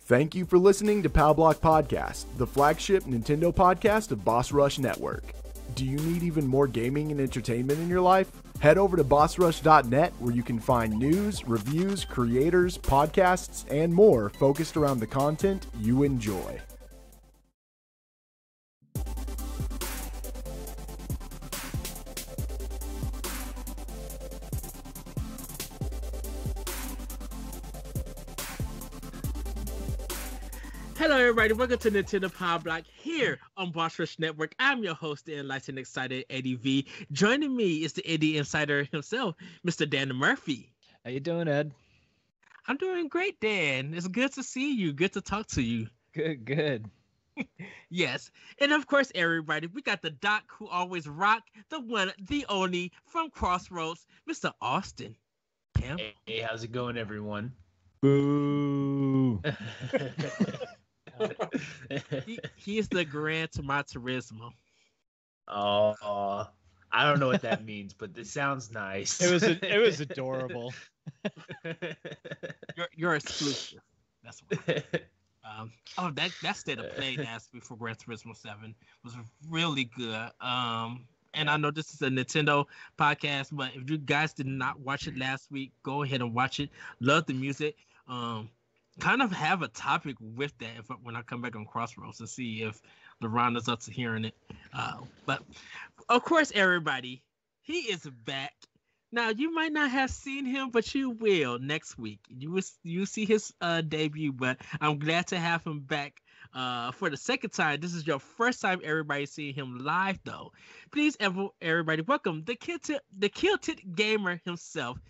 Thank you for listening to Pal Block Podcast, the flagship Nintendo podcast of Boss Rush Network. Do you need even more gaming and entertainment in your life? Head over to bossrush.net where you can find news, reviews, creators, podcasts, and more focused around the content you enjoy. Hello, everybody. Welcome to Nintendo Power Block here on Boss Rush Network. I'm your host, the enlightened, excited Eddie V. Joining me is the Eddie Insider himself, Mr. Dan Murphy. How you doing, Ed? I'm doing great, Dan. It's good to see you. Good to talk to you. Good. Yes. And of course, everybody, we got the doc who always rock, the one, the only, from Crossroads, Mr. Austin. Kim. Hey, how's it going, everyone? Boo. He is the Gran Turismo. Oh, I don't know what that means, but this sounds nice. It was adorable. You're exclusive. That's what. That state of play last week for Gran Turismo 7 was really good. And I know this is a Nintendo podcast, but if you guys did not watch it last week, go ahead and watch it. Love the music. Kind of have a topic with that when I come back on Crossroads to see if LeBron is up to hearing it. But of course, everybody, he is back. Now you might not have seen him, but you will next week. You see his debut, but I'm glad to have him back for the second time. This is your first time everybody seeing him live, though. Please, everybody, welcome the Kilted Gamer himself,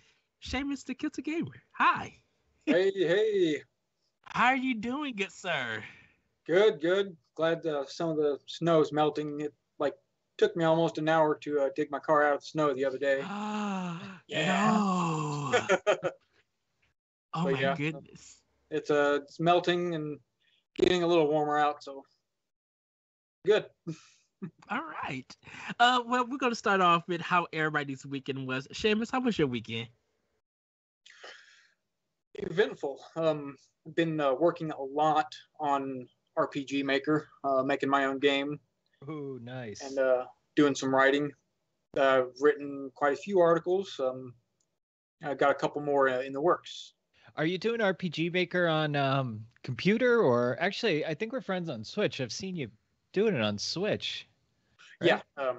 Seamus the Kilted Gamer. Hi. Hey. How are you doing, good sir? Good. Glad some of the snow is melting. It took me almost an hour to dig my car out of the snow the other day. Yeah. No. Oh my goodness. It's melting and getting a little warmer out, so good. All right. Well, we're gonna start off with how everybody's weekend was. Seamus, how was your weekend? Eventful. I've been working a lot on RPG Maker, making my own game. Ooh, nice. And doing some writing. I've written quite a few articles. I got a couple more in the works. Are you doing RPG Maker on computer, or actually, I think we're friends on Switch. I've seen you doing it on Switch. Right? Yeah,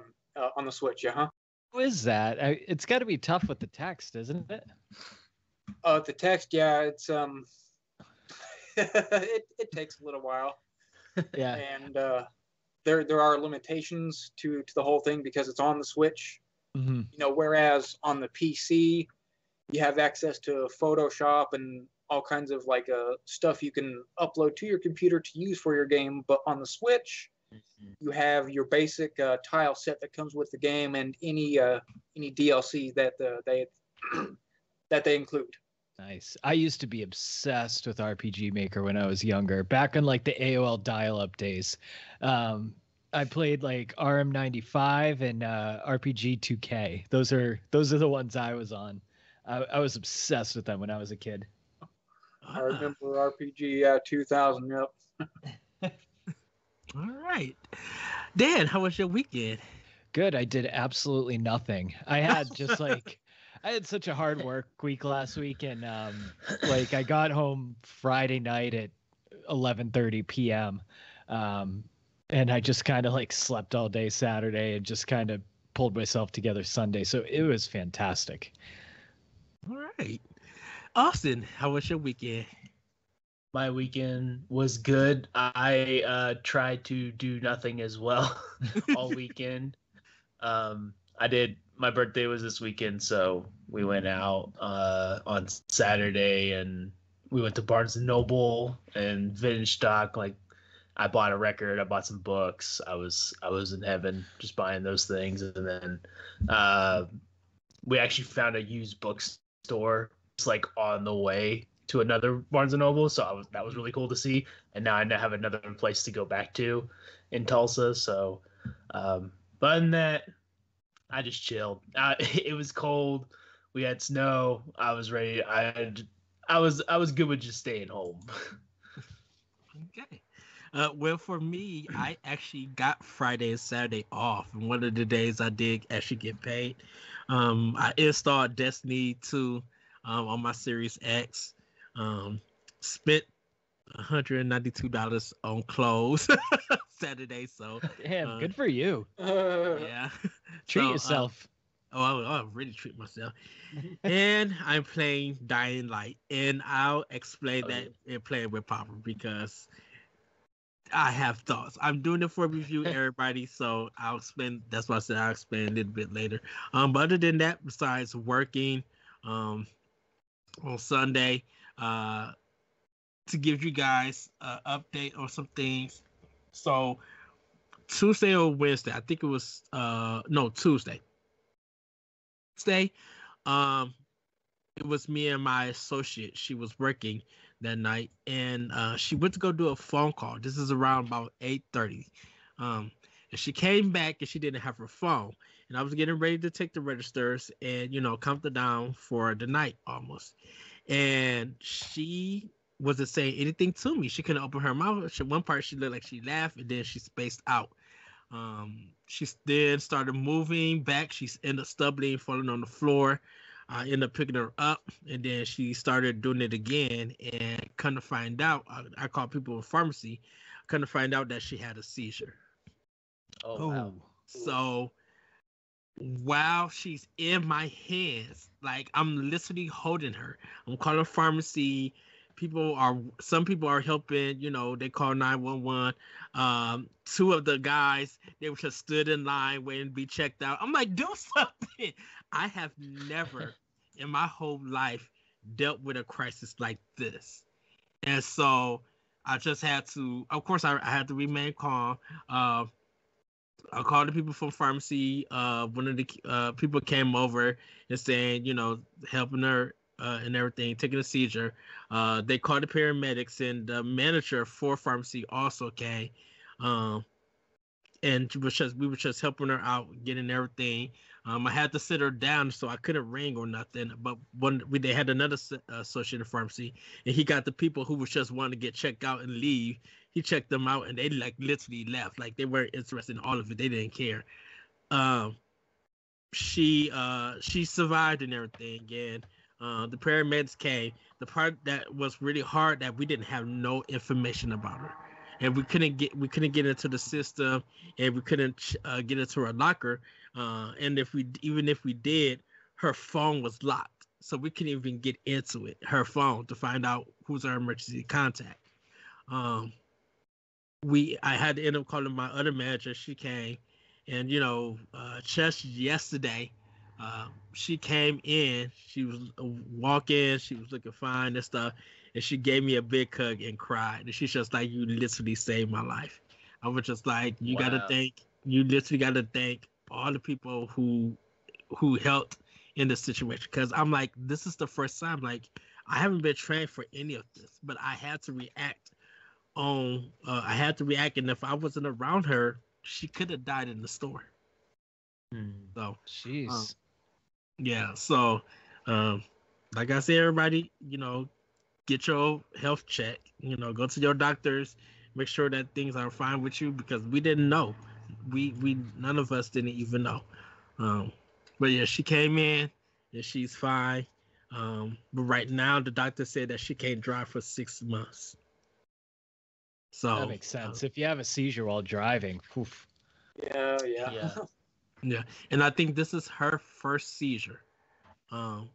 on the Switch, yeah. Huh? How is that? It's got to be tough with the text, isn't it? The text, yeah, it's it takes a little while. Yeah. And there are limitations to the whole thing because it's on the Switch. Mm-hmm. Whereas on the PC, you have access to Photoshop and all kinds of stuff you can upload to your computer to use for your game. But on the Switch, you have your basic tile set that comes with the game and any DLC that they include. Nice. I used to be obsessed with RPG Maker when I was younger, back in the AOL dial-up days. I played RM95 and RPG 2K. Those are the ones I was on. I was obsessed with them when I was a kid. I remember RPG 2000. Yep. All right. Dan, how was your weekend? Good. I did absolutely nothing. I had just I had such a hard work week last week, and I got home Friday night at 11:30 p.m. And I just kind of slept all day Saturday and just kind of pulled myself together Sunday. So it was fantastic. All right. Austin, how was your weekend? My weekend was good. I tried to do nothing as well all weekend. My birthday was this weekend, so we went out on Saturday and we went to Barnes & Noble and Vintage Stock. I bought a record, I bought some books. I was in heaven just buying those things. And then we actually found a used bookstore just on the way to another Barnes & Noble. So that was really cool to see. And now I have another place to go back to in Tulsa. So, but other than that, I just chilled. It was cold. We had snow. I was ready. I was good with just staying home. Okay. Well, for me, I actually got Friday and Saturday off, and one of the days I did actually get paid. I installed Destiny 2 on my Series X. Spent $192 on clothes Saturday, so Damn, good for you. yeah. Treat So, yourself. I'll really treat myself. And I'm playing Dying Light, and I'll explain that and playing with Papa because I have thoughts. I'm doing it for review, everybody. So I'll explain. That's why I said I'll explain a little bit later. But other than that, besides working, on Sunday, to give you guys an update on some things. So Tuesday or Wednesday, I think it was no Tuesday. Tuesday, it was me and my associate. She was working that night, and she went to go do a phone call. This is around about 8:30. And she came back and she didn't have her phone. And I was getting ready to take the registers and count them down for the night almost. And she wasn't saying anything to me. She couldn't open her mouth. One part she looked like she laughed, and then she spaced out. She then started moving back. She ended up stumbling, falling on the floor. I ended up picking her up, and then she started doing it again. And come to find out, I called people in pharmacy. Come to find out that she had a seizure. Oh, wow. So while she's in my hands, like I'm literally holding her, I'm calling pharmacy. Some people are helping, they call 911. Two of the guys, they were just stood in line waiting to be checked out. I'm like, do something. I have never in my whole life dealt with a crisis like this. And so I just had to, of course, I had to remain calm. I called the people from pharmacy. One of the people came over and saying, helping her and everything, taking a seizure. They called the paramedics, and the manager for pharmacy also came. And we were just helping her out, getting everything. I had to sit her down, so I couldn't ring or nothing. But they had another associate in pharmacy, and he got the people who was just wanting to get checked out and leave. He checked them out, and they like literally left. Like they weren't interested in all of it. They didn't care. She survived and everything, and the paramedics came. The part that was really hard that we didn't have no information about her, and we couldn't get into the system, and we couldn't get into her locker. And if we did, her phone was locked, so we couldn't even get into her phone to find out who's our emergency contact. I had to end up calling my other manager. She came, and just yesterday, she came in. She was walking. She was looking fine and stuff, and she gave me a big hug and cried. And she's just like, "You literally saved my life." I was just like, "You literally gotta thank all the people who helped in this situation." Because I'm like, this is the first time. Like, I haven't been trained for any of this, but I had to react. And if I wasn't around her, she could have died in the store. So, jeez. Yeah. So, like I said, everybody, get your health check. Go to your doctors, make sure that things are fine with you, because we didn't know. We none of us didn't even know. But yeah, she came in and she's fine. But right now, the doctor said that she can't drive for 6 months. So that makes sense. If you have a seizure while driving, poof. Yeah. Yeah, and I think this is her first seizure,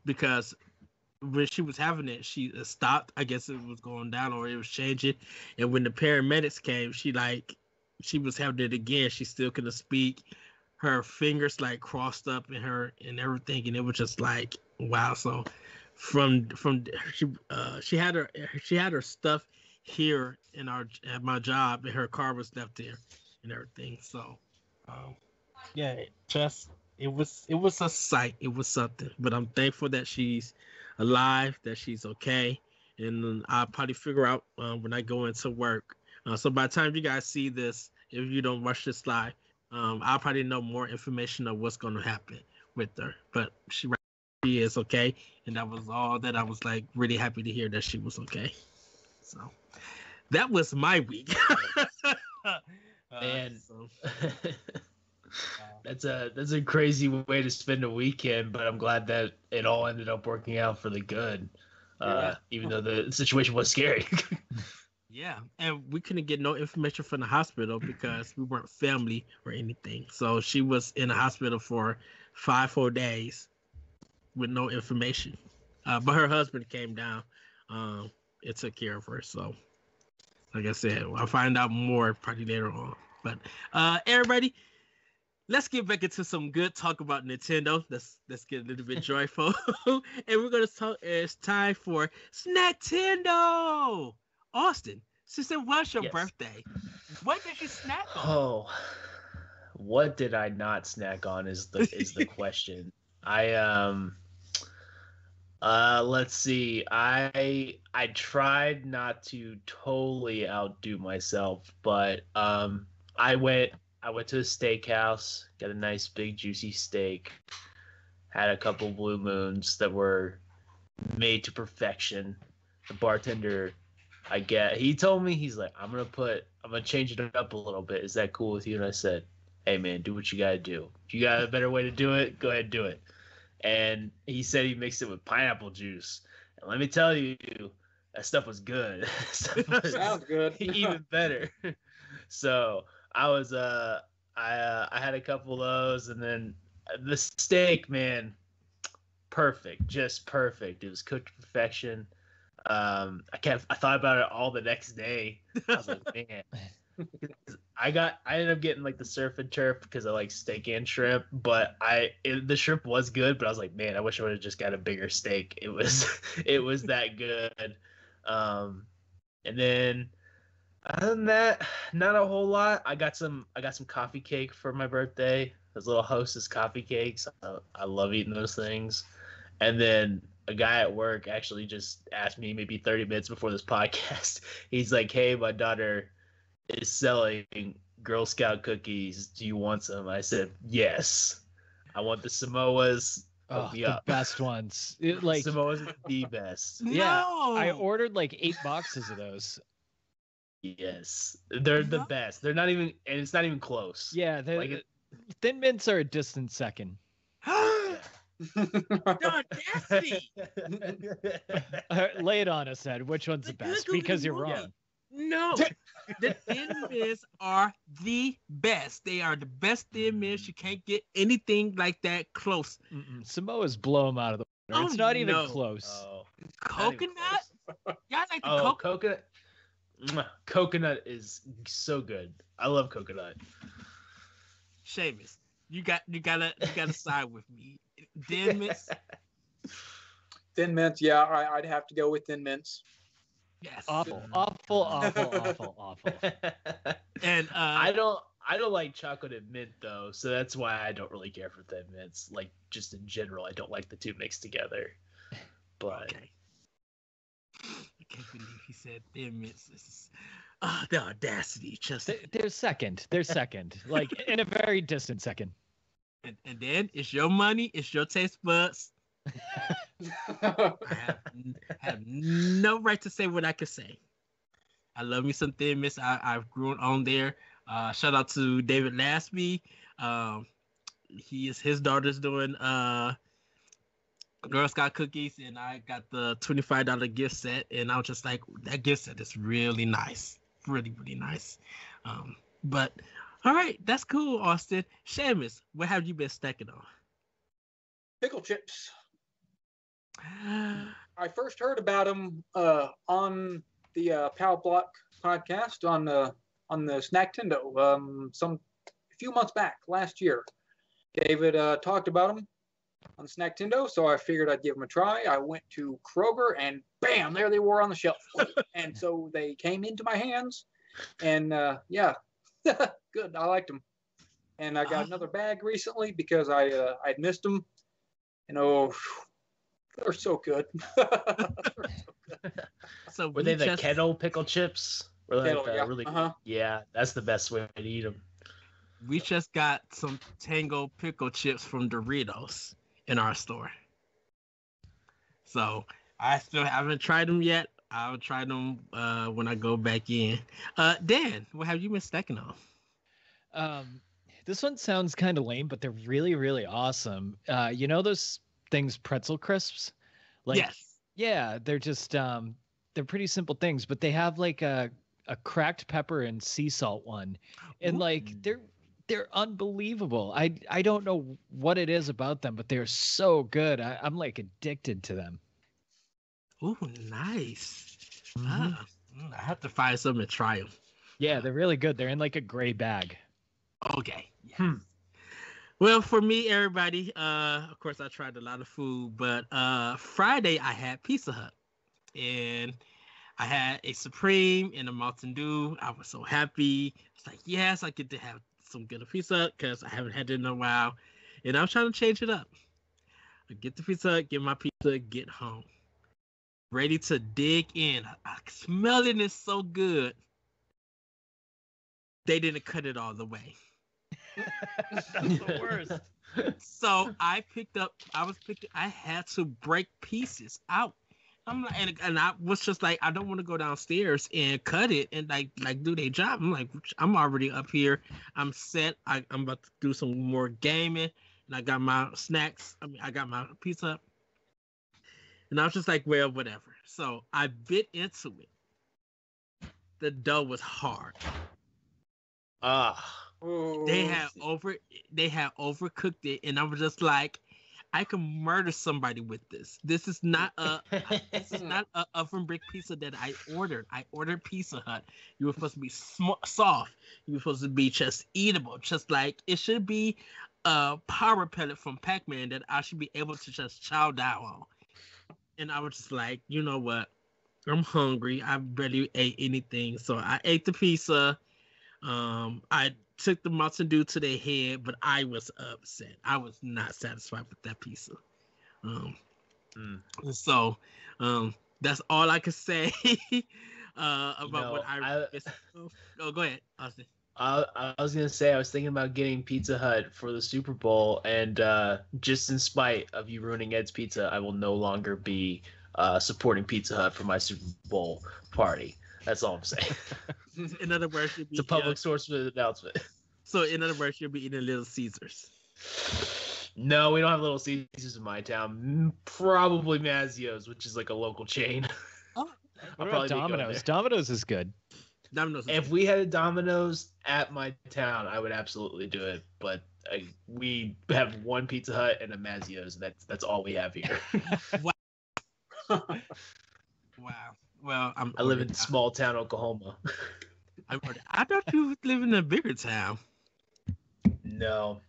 because when she was having it, she stopped. I guess it was going down or it was changing, and when the paramedics came, she was having it again. She still couldn't speak. Her fingers like crossed up in her and everything, and it was just like, wow. So she had her stuff here at my job, and her car was left there and everything. So yeah, it was a sight. It was something. But I'm thankful that she's alive, that she's okay, and I'll probably figure out when I go into work. So by the time you guys see this, if you don't watch this live, I'll probably know more information of what's going to happen with her. But she is okay, and that was all that I was like really happy to hear, that she was okay. So that was my week. Man, that's a crazy way to spend a weekend, but I'm glad that it all ended up working out for the good. Even though the situation was scary. Yeah, and we couldn't get no information from the hospital because we weren't family or anything. So she was in the hospital for 5 full days with no information. But her husband came down and took care of her. So, like I said, I'll find out more probably later on. But everybody, let's get back into some good talk about Nintendo. Let's get a little bit joyful. And we're gonna talk. It's time for Snacktendo. Austin, since it was your birthday, what did you snack on? Oh, what did I not snack on is the question. Let's see. I tried not to totally outdo myself, but I went to a steakhouse, got a nice big juicy steak, had a couple Blue Moons that were made to perfection. The bartender he told me, he's like, I'm gonna change it up a little bit. Is that cool with you? And I said, hey man, do what you gotta do. If you got a better way to do it, go ahead and do it. And he said he mixed it with pineapple juice. And let me tell you, that stuff was good. Sounds good. Even better. So I was I had a couple of those, and then the steak, man, perfect, just perfect. It was cooked to perfection. I thought about it all the next day. I was like, man. I ended up getting like the surf and turf because I like steak and shrimp, but the shrimp was good, but I was like, man, I wish I would have just got a bigger steak. It was that good. And then other than that, not a whole lot. I got some coffee cake for my birthday. Those little Hostess coffee cakes. I love eating those things. And then a guy at work actually just asked me maybe 30 minutes before this podcast. He's like, hey, my daughter is selling Girl Scout cookies. Do you want some? I said, yes. I want the Samoas. The best ones. Samoas are the best. Yeah, I ordered like 8 boxes of those. Yes, they're the best. They're not even, and it's not even close. Yeah, Thin Mints are a distant second. The audacity! Lay it on us, Ed. Which one's the best? Because you're wrong. No, the Thin Mints are the best. They are the best Thin Mints. You can't get anything like that close. Samoa's blow them out of the water. It's not even close. Oh, coconut? Y'all like the coconut? Coconut is so good. I love coconut. Seamus, you gotta side with me. Thin Mints. Thin Mints, yeah, I'd have to go with Thin Mints. Yes. Awful. And I don't like chocolate and mint though, so that's why I don't really care for Thin Mints. Like just in general, I don't like the two mixed together. But okay. I can't believe he said Thin Mints. The audacity, just they're second. Like in a very distant second. And then it's your money, it's your taste buds. I have no right to say what I can say. I love me some Thin Mints. I've grown on there. Shout out to David Lasby. His daughter's doing Girl Scout cookies, and I got the $25 gift set, and I was just like, that gift set is really nice, really nice. But all right, that's cool, Austin. Seamus, what have you been stacking on? Pickle chips. I first heard about them on the Power Block podcast on the Snacktendo a few months back last year. David talked about them on Snacktendo, so I figured I'd give them a try. I went to Kroger and bam, there they were on the shelf. And so they came into my hands, and yeah, good. I liked them. And I got another bag recently because I'd missed them. And they're so good. So were they the kettle pickle chips? Kettle, yeah. Really? Yeah, that's the best way to eat them. We just got some Tango pickle chips from Doritos in our store. So I still haven't tried them yet. I'll try them when I go back in. Dan, what have you been stacking on? This one sounds kind of lame, but they're really, really awesome. You know those things, pretzel crisps? Like, Yes. yeah, they're just they're pretty simple things, but they have like a cracked pepper and sea salt one, and like they're unbelievable. I don't know what it is about them, but they're so good. I'm like addicted to them. Ooh, nice. Mhm. I have to find something to try them. Yeah, they're really good. They're in like a gray bag. Okay. Yes. Well, for me, everybody, of course, I tried a lot of food, but Friday I had Pizza Hut, and I had a Supreme and a Mountain Dew. I was so happy. It's like, yes, I get to have some good Pizza Hut because I haven't had it in a while, and I was trying to change it up. I get the Pizza Hut, get my pizza, get home, ready to dig in. I smell it, it's so good. They didn't cut it all the way. That's the worst. So I had to break pieces out. I'm like, and I was just like, I don't want to go downstairs and cut it and like do their job. I'm like, I'm already up here. I'm set. I'm about to do some more gaming, and I got my snacks. I got my pizza, and I was just like, well, whatever. So I bit into it. The dough was hard. They had overcooked it, and I was just like, I can murder somebody with this. This is not a oven brick pizza that I ordered. I ordered Pizza Hut. You were supposed to be soft. You were supposed to be just eatable, just like it should be a power pellet from Pac-Man that I should be able to just chow down on. And I was just like, you know what? I'm hungry. I barely ate anything, so I ate the pizza. I took the Mountain Dew to their head, but I was upset. I was not satisfied with that pizza. So that's all I could say about what I oh, go ahead, Austin. I was gonna say I was thinking about getting Pizza Hut for the Super Bowl, and just in spite of you ruining Ed's Pizza, I will no longer be supporting Pizza Hut for my Super Bowl party. That's all I'm saying. In other words, it's a public source with an announcement. So in other words, you'll be eating Little Caesars. No, we don't have Little Caesars in my town. Probably Mazzio's, which is like a local chain. Oh, what about Domino's? Domino's is good. Domino's. If we had a Domino's at my town, I would absolutely do it. But we have one Pizza Hut and a Mazzio's. That's all we have here. Wow. Well, I live in small town Oklahoma. I thought you live in a bigger town. No,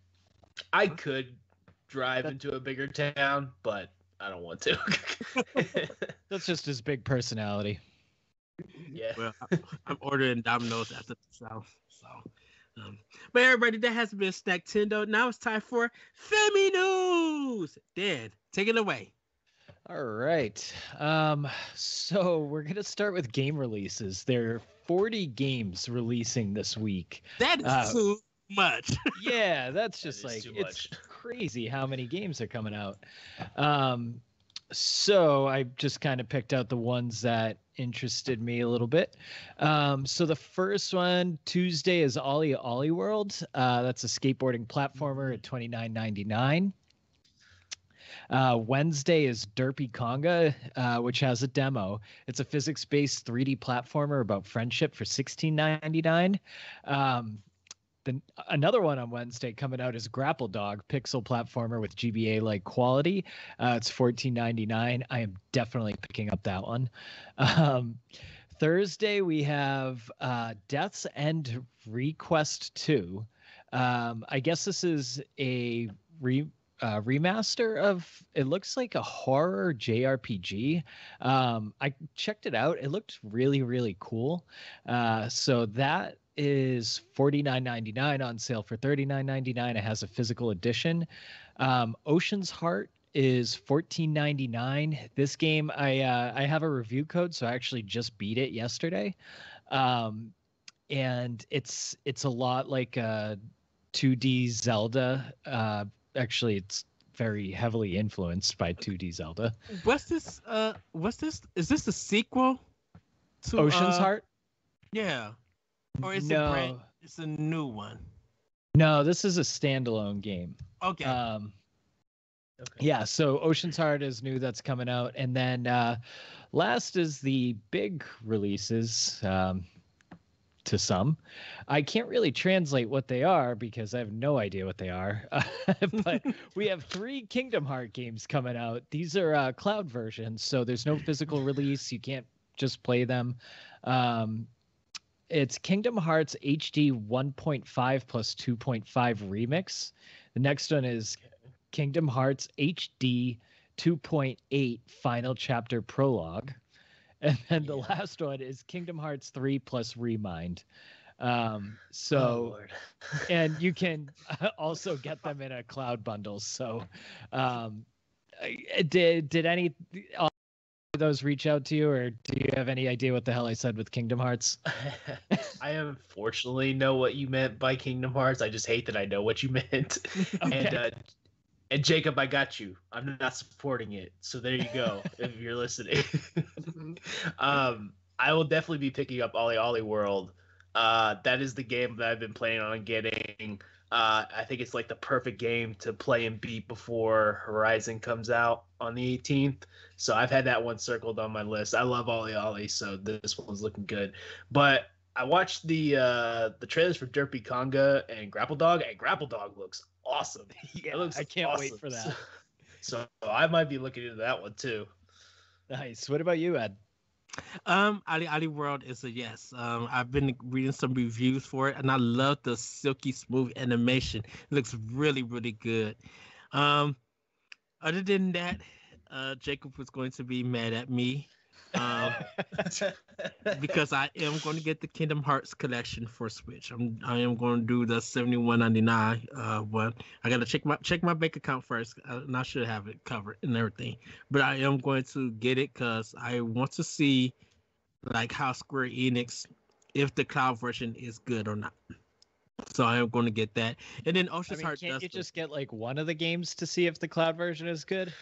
I could drive into a bigger town, but I don't want to. That's just his big personality. Yeah. Well, I'm ordering Domino's after the South. So, but everybody, that has been Snacktendo. Now it's time for Femi News. Dan, take it away. All right. So we're gonna start with game releases. There are 40 games releasing this week. That is too much. Yeah, that's just like it's crazy how many games are coming out. So I just kind of picked out the ones that interested me a little bit. So the first one, Tuesday, is Ollie Ollie World. That's a skateboarding platformer at $29.99. Wednesday is Derpy Conga, which has a demo. It's a physics-based 3D platformer about friendship for $16.99. Then another one on Wednesday coming out is Grapple Dog, pixel platformer with GBA-like quality. It's $14.99. I am definitely picking up that one. Thursday we have Death's End Request 2. I guess this is a remaster of, it looks like a horror JRPG. I checked it out. It looked really, really cool. So that is $49.99 on sale for $39.99. It has a physical edition. Ocean's Heart is $14.99. This game, I have a review code, so I actually just beat it yesterday. And it's a lot like a 2D Zelda. Actually, it's very heavily influenced by 2D Zelda. Is this the sequel Ocean's Heart? Yeah. Or is No. it brand? It's a new one. No, this is a standalone game. Okay. Okay. Yeah, so Ocean's Heart is new, that's coming out, and then last is the big releases. To some, I can't really translate what they are because I have no idea what they are. But we have 3 Kingdom Heart games coming out. These are cloud versions, so there's no physical release. You can't just play them. It's Kingdom Hearts HD 1.5 plus 2.5 remix. The next one is Kingdom Hearts HD 2.8 Final Chapter Prologue. And then the last one is Kingdom Hearts 3 plus Remind. And you can also get them in a cloud bundle. So did any of those reach out to you, or do you have any idea what the hell I said with Kingdom Hearts? I unfortunately know what you meant by Kingdom Hearts. I just hate that I know what you meant. Okay. And Jacob, I got you. I'm not supporting it. So there you go, if you're listening. I will definitely be picking up Ollie Ollie World. That is the game that I've been planning on getting. I think it's like the perfect game to play and beat before Horizon comes out on the 18th. So I've had that one circled on my list. I love Ollie Ollie, so this one's looking good. But I watched the trailers for Derpy Conga and Grapple Dog, and Grapple Dog looks awesome. Yeah, looks I can't wait awesome. for that. So I might be looking into that one too. Nice. What about you, Ed? Ali Ali World is a yes. I've been reading some reviews for it, and I love the silky smooth animation. It looks really, really good. Other than that, Jacob was going to be mad at me. Because I am going to get the Kingdom Hearts collection for Switch. I am going to do the $71.99 one. I got to check my bank account first, and I should have it covered and everything. But I am going to get it because I want to see like how Square Enix, if the cloud version is good or not. So I am going to get that. And then Ocean's Heart. Can't you just get like one of the games to see if the cloud version is good?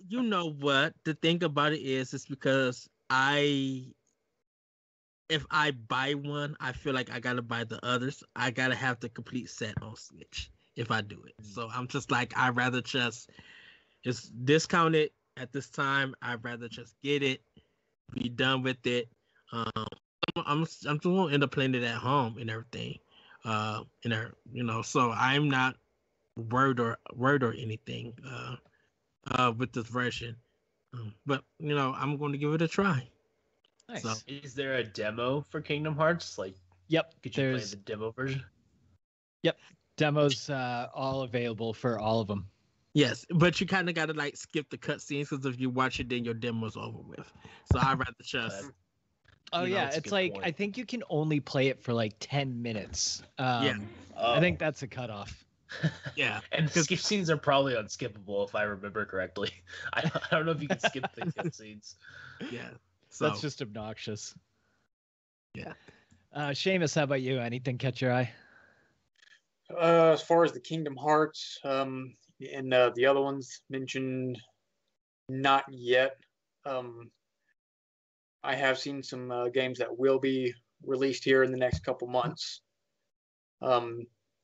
You know what? The thing about it is because if I buy one, I feel like I gotta buy the others. I gotta have the complete set on Switch if I do it. So I'm just like, I'd rather just it's discounted at this time. I'd rather just get it, be done with it. I'm just gonna end up playing it at home and everything. So I'm not worried or anything with this version. But I'm going to give it a try. Nice. So, is there a demo for Kingdom Hearts? Like, yep. could you play the demo version? Yep. Demos all available for all of them. Yes, but you kind of got to like skip the cutscenes because if you watch it, then your demo's over with. So I'd rather just. It's like point. I think you can only play it for like 10 minutes. I think that's a cutoff. Yeah, and skip scenes are probably unskippable if I remember correctly. I don't know if you can skip the cutscenes. Yeah, so that's just obnoxious. Yeah. Seamus, how about you? Anything catch your eye? As far as the Kingdom Hearts, and the other ones mentioned, not yet. I have seen some games that will be released here in the next couple months.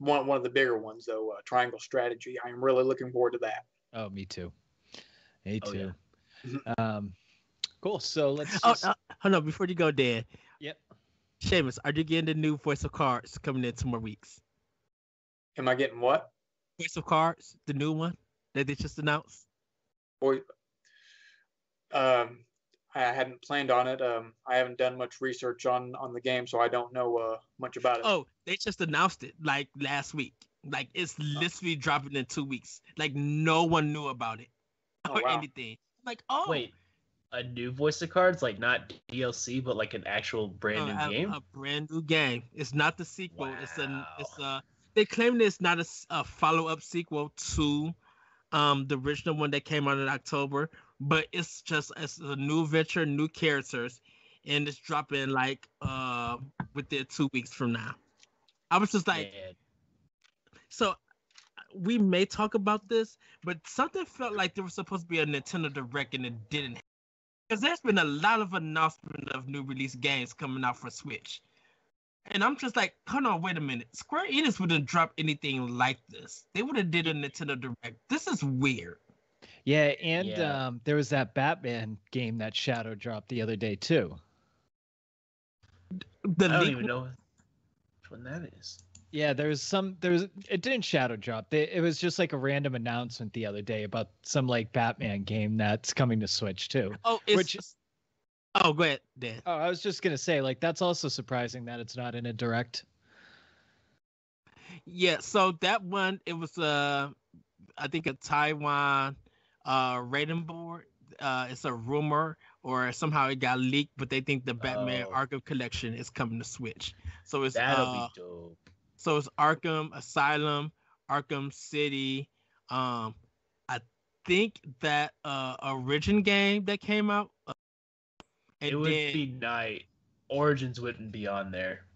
One of the bigger ones, though, Triangle Strategy. I am really looking forward to that. Oh, me too. Me too. Yeah. Cool. So let's just... hold on. Before you go there. Yep. Seamus, are you getting the new Voice of Cards coming in 2 more weeks? Am I getting what? Voice of Cards, the new one that they just announced? I hadn't planned on it. I haven't done much research on the game, so I don't know much about it. Oh, they just announced it like last week. Like it's literally dropping in 2 weeks. Like no one knew about it or anything. Like, wait, a new Voice of Cards, like not DLC, but like an actual brand new game. A brand new game. It's not the sequel. Wow. It's they claim that it's not a follow-up sequel to the original one that came out in October, but it's a new venture, new characters, and it's dropping like within 2 weeks from now. I was just like, so we may talk about this, but something felt like there was supposed to be a Nintendo Direct and it didn't. Because there's been a lot of announcement of new release games coming out for Switch. And I'm just like, hold on, wait a minute. Square Enix wouldn't drop anything like this. They would have did a Nintendo Direct. This is weird. Yeah, and there was that Batman game that Shadow dropped the other day too. I don't even know which one that is. Yeah, it didn't Shadow drop. It was just like a random announcement the other day about some like Batman game that's coming to Switch too. Oh, go ahead, Dan. Oh, I was just gonna say, like, that's also surprising that it's not in a direct. Yeah, so that one, it was I think a Taiwan rating board. It's a rumor, or somehow it got leaked, but they think the Batman Arkham Collection is coming to Switch. So it's that'll be dope. So it's Arkham Asylum, Arkham City. I think that Origin game that came out. It would be Night. Origins wouldn't be on there.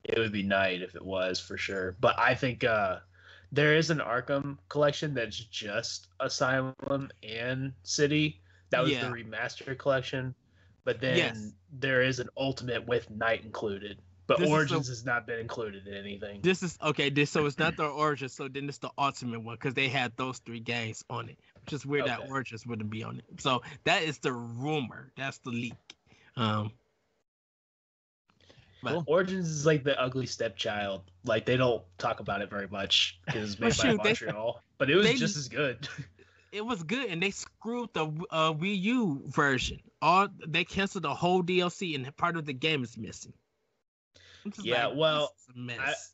It would be Night if it was, for sure. But I think there is an Arkham collection that's just Asylum and City. That was the remastered collection. But then there is an Ultimate with Night included. But Origins has not been included in anything. This is okay. So it's not the Origins. So then it's the Ultimate one, because they had those 3 games on it, which is weird that Origins wouldn't be on it. So that is the rumor. That's the leak. Cool. Origins is like the ugly stepchild. Like, they don't talk about it very much because it's made by Montreal. But it was just as good. It was good, and they screwed the Wii U version. They canceled the whole DLC, and part of the game is missing. Yeah, well,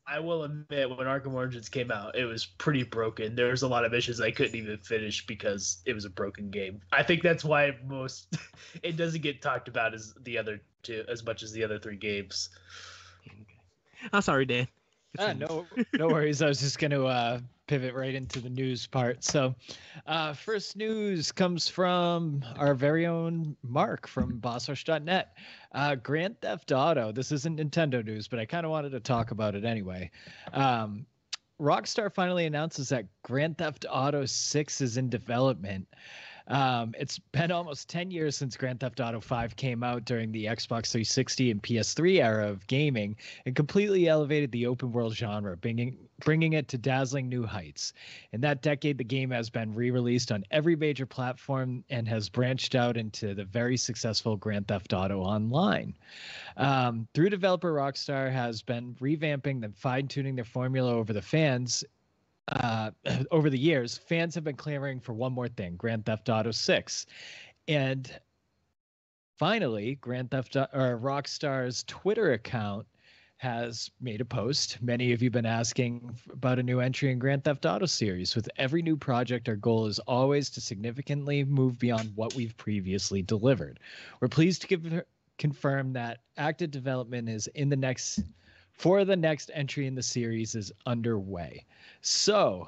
I will admit, when Arkham Origins came out, it was pretty broken. There was a lot of missions I couldn't even finish because it was a broken game. I think that's why it doesn't get talked about as the other 2, as much as the other 3 games. I'm sorry, Dan. No worries. I was just going to pivot right into the news part. So first news comes from our very own Mark from BossRush.net. Grand Theft Auto. This isn't Nintendo news, but I kind of wanted to talk about it anyway. Rockstar finally announces that Grand Theft Auto 6 is in development. It's been almost 10 years since Grand Theft Auto 5 came out during the Xbox 360 and PS3 era of gaming, and completely elevated the open world genre, bringing it to dazzling new heights. In that decade, the game has been re-released on every major platform and has branched out into the very successful Grand Theft Auto Online. Through developer Rockstar has been revamping and fine-tuning their formula over the years. Fans have been clamoring for one more thing: Grand Theft Auto 6. And finally, Rockstar's Twitter account has made a post. Many of you have been asking about a new entry in Grand Theft Auto series. With every new project, our goal is always to significantly move beyond what we've previously delivered. We're pleased to confirm that active development is for the next entry in the series is underway. So,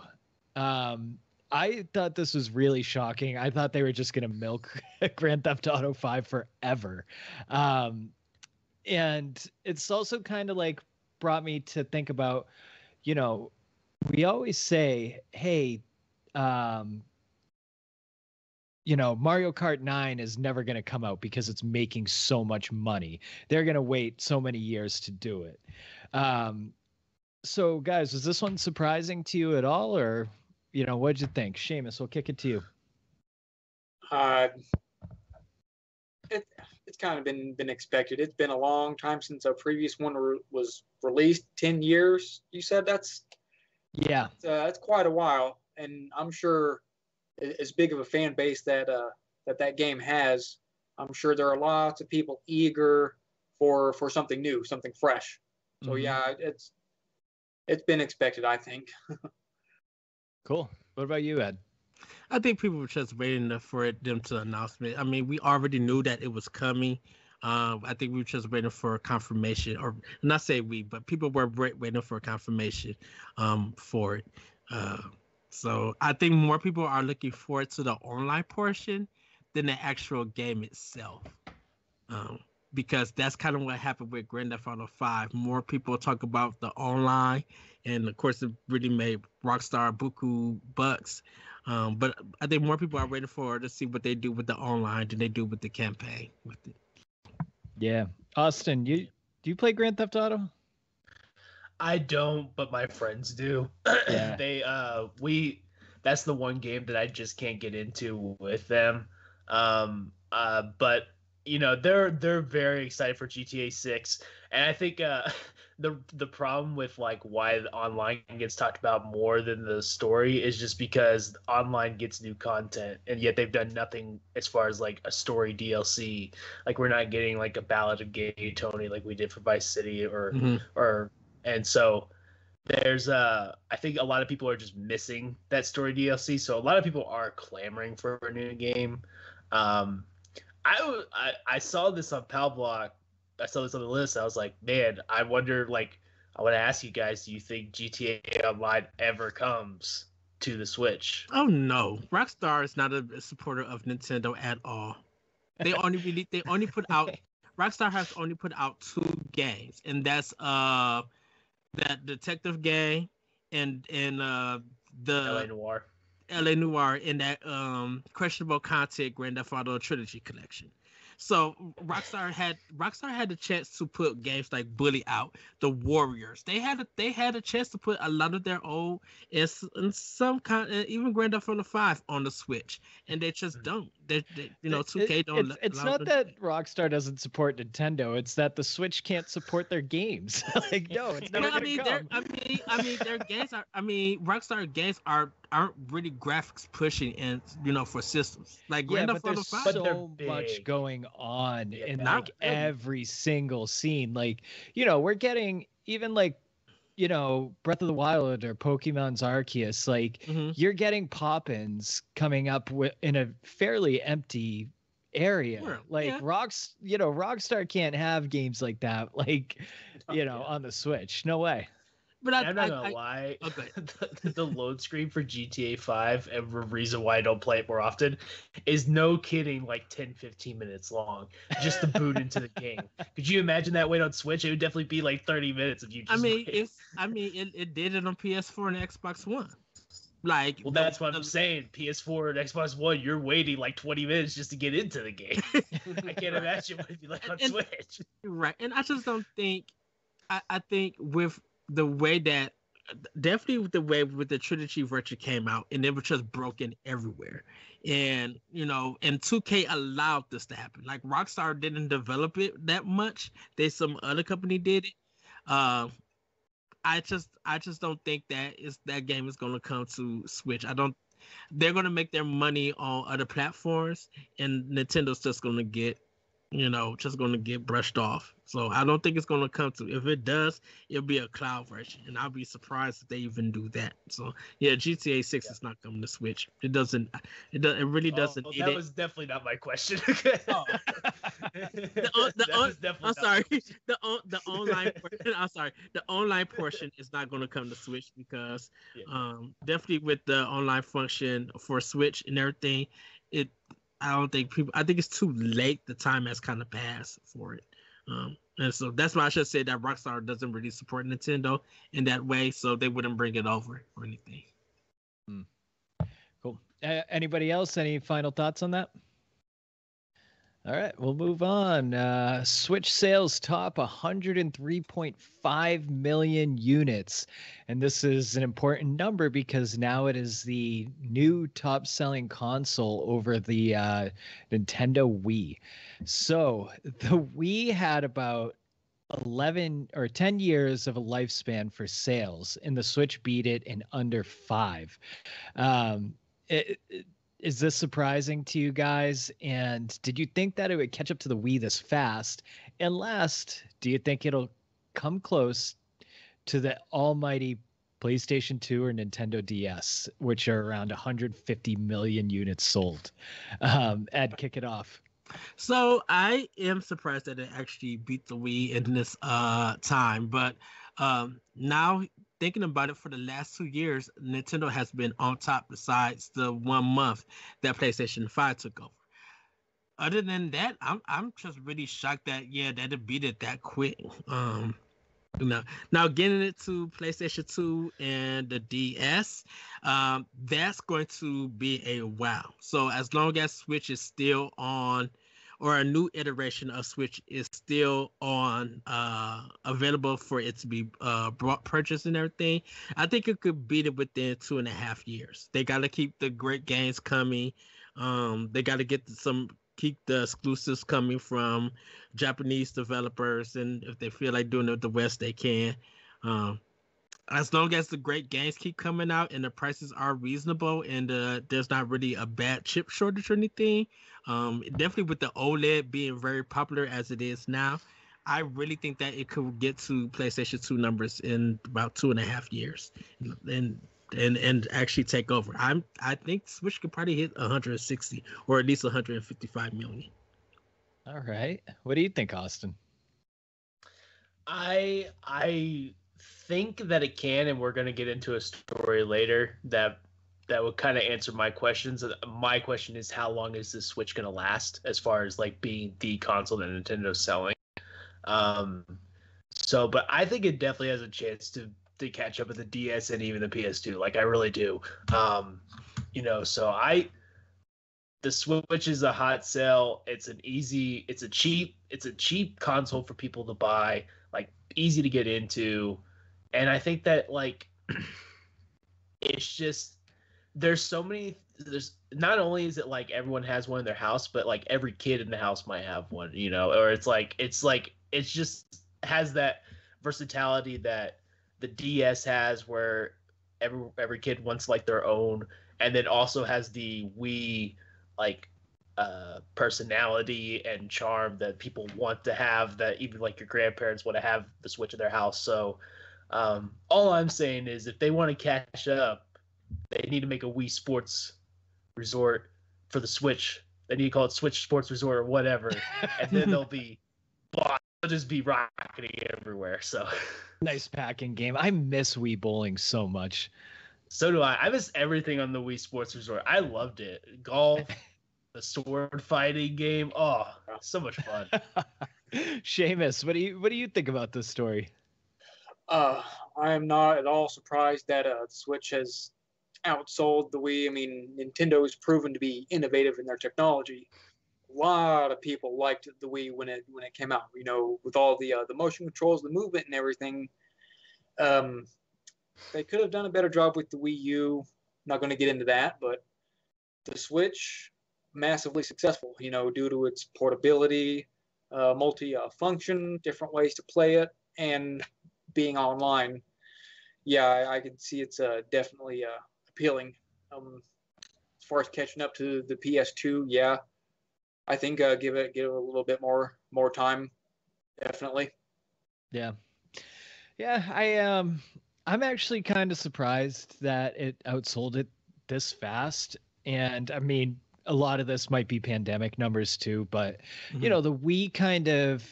I thought this was really shocking. I thought they were just going to milk Grand Theft Auto 5 forever. And it's also kind of like brought me to think about, we always say, hey, Mario Kart 9 is never going to come out because it's making so much money. They're going to wait so many years to do it. So, guys, was this one surprising to you at all, or, what'd you think? Seamus, we'll kick it to you. It's kind of been expected. It's been a long time since a previous one was released. 10 years, you said? That's quite a while, and I'm sure as big of a fan base that game has, I'm sure there are lots of people eager for something new, something fresh. So yeah, it's been expected, I think. Cool. What about you, Ed? I think people were just waiting for them to announce it. I mean, we already knew that it was coming. I think we were just waiting for a confirmation, or not say we, but people were waiting for a confirmation for it. So I think more people are looking forward to the online portion than the actual game itself. because that's kind of what happened with Grand Theft Auto 5. More people talk about the online, and of course, it really made Rockstar buku bucks. But I think more people are waiting for to see what they do with the online than they do with the campaign with it. Yeah, Austin, do you play Grand Theft Auto? I don't, but my friends do. Yeah. That's the one game that I just can't get into with them. But you know, they're very excited for GTA 6, and I think the problem with like why the online gets talked about more than the story is just because online gets new content, and yet they've done nothing as far as like a story DLC. Like we're not getting like a Ballad of Gay Tony like we did for Vice City and so there's I think a lot of people are just missing that story DLC. So a lot of people are clamoring for a new game. I saw this on Palblock. I saw this on the list. I was like, man, I wonder. Like, I want to ask you guys: do you think GTA Online ever comes to the Switch? Oh no, Rockstar is not a supporter of Nintendo at all. They only put out. Rockstar has only put out 2 games, and that's that detective game and the LA Noire. LA Noire in that questionable content Grand Theft Auto Trilogy collection. So Rockstar had the chance to put games like Bully out, The Warriors. They had a chance to put a lot of their old and some kind, even Grand Theft Auto 5 on the Switch, and they just don't. They 2K don't. It's not that Rockstar doesn't support Nintendo. It's that the Switch can't support their games. Like no, it's never gonna come. Their games are. Rockstar games aren't really graphics pushing and for systems like Grand Theft Auto 5. But there's so much going on in like every single scene. Like we're getting even like Breath of the Wild or Pokemon's Arceus, like you're getting pop-ins coming up in a fairly empty area. Sure. Like Rockstar can't have games like that, like on the Switch. No way. But I'm not gonna lie, the load screen for GTA 5 and the reason why I don't play it more often is no kidding like 10-15 minutes long just to boot into the game. Could you imagine that wait on Switch? It would definitely be like 30 minutes if you just it did it on PS4 and Xbox One. Like, well, that's what I'm saying. PS4 and Xbox One, you're waiting like 20 minutes just to get into the game. I can't imagine what it'd be like on Switch. Right, and I just don't think. I think with the way that definitely with the way with the Trilogy Virtue came out, and it was just broken everywhere, and and 2K allowed this to happen. Like Rockstar didn't develop it that much. Some other company did it. I just don't think that game is going to come to Switch. They're going to make their money on other platforms, and Nintendo's just going to get brushed off. So I don't think it's going to come to. If it does, it'll be a cloud version, and I'll be surprised if they even do that. So yeah, GTA 6 is not coming to Switch. It doesn't. It really doesn't. Well, that was definitely not my question. I'm sorry. The online. I'm sorry. The online portion is not going to come to Switch because definitely with the online function for Switch and everything, I think it's too late. The time has kind of passed for it. And so that's why I should say that Rockstar doesn't really support Nintendo in that way, so they wouldn't bring it over or anything. Cool. Anybody else? Any final thoughts on that? All right, we'll move on. Switch sales top 103.5 million units. And this is an important number because now it is the new top-selling console over the Nintendo Wii. So the Wii had about 11 or 10 years of a lifespan for sales, and the Switch beat it in under 5. Is this surprising to you guys? And did you think that it would catch up to the Wii this fast? And last, do you think it'll come close to the almighty PlayStation 2 or Nintendo DS, which are around 150 million units sold? Ed, kick it off. So I am surprised that it actually beat the Wii in this time, but now thinking about it, for the last 2 years, Nintendo has been on top besides the 1 month that PlayStation 5 took over. Other than that, I'm just really shocked that it beat it that quick. Now getting it to PlayStation 2 and the DS, that's going to be a wow. So as long as Switch is still on, or a new iteration of Switch is still on, available for it to be purchased and everything, I think it could beat it within 2.5 years. They got to keep the great games coming. They got to keep the exclusives coming from Japanese developers, and if they feel like doing it the West, they can. As long as the great games keep coming out and the prices are reasonable, and there's not really a bad chip shortage or anything, definitely with the OLED being very popular as it is now, I really think that it could get to PlayStation 2 numbers in about 2.5 years, and actually take over. I think Switch could probably hit 160 or at least 155 million. All right. What do you think, Austin? I think that it can, and we're going to get into a story later that would kind of answer my questions. My question is, how long is this Switch going to last as far as like being the console that Nintendo's selling? But I think it definitely has a chance to catch up with the DS and even the PS2. Like, I really do. The Switch is a hot sell. It's a cheap console for people to buy, like easy to get into. And I think that like it's just there's not only is it like everyone has one in their house, but like every kid in the house might have one, or it's just has that versatility that the DS has, where every kid wants like their own, and then also has the Wii like personality and charm that people want to have, that even like your grandparents want to have the Switch in their house. So all I'm saying is, if they want to catch up, they need to make a Wii Sports Resort for the Switch. They need to call it Switch Sports Resort or whatever, and then they'll just be rocketing everywhere. So nice packing game. I miss Wii bowling so much. So do I. I miss everything on the Wii Sports Resort. I loved it. Golf, the sword fighting game. Oh, so much fun. Seamus, what do you think about this story? I am not at all surprised that the Switch has outsold the Wii. I mean, Nintendo has proven to be innovative in their technology. A lot of people liked the Wii when it came out. With all the motion controls, the movement, and everything. They could have done a better job with the Wii U. Not going to get into that, but the Switch, massively successful. Due to its portability, multi-function, different ways to play it, and being online. Yeah, I can see it's definitely appealing. As far as catching up to the PS2, yeah, I think give it a little bit more time, definitely. Yeah. I'm actually kind of surprised that it outsold it this fast, and I mean, a lot of this might be pandemic numbers too, but the Wii kind of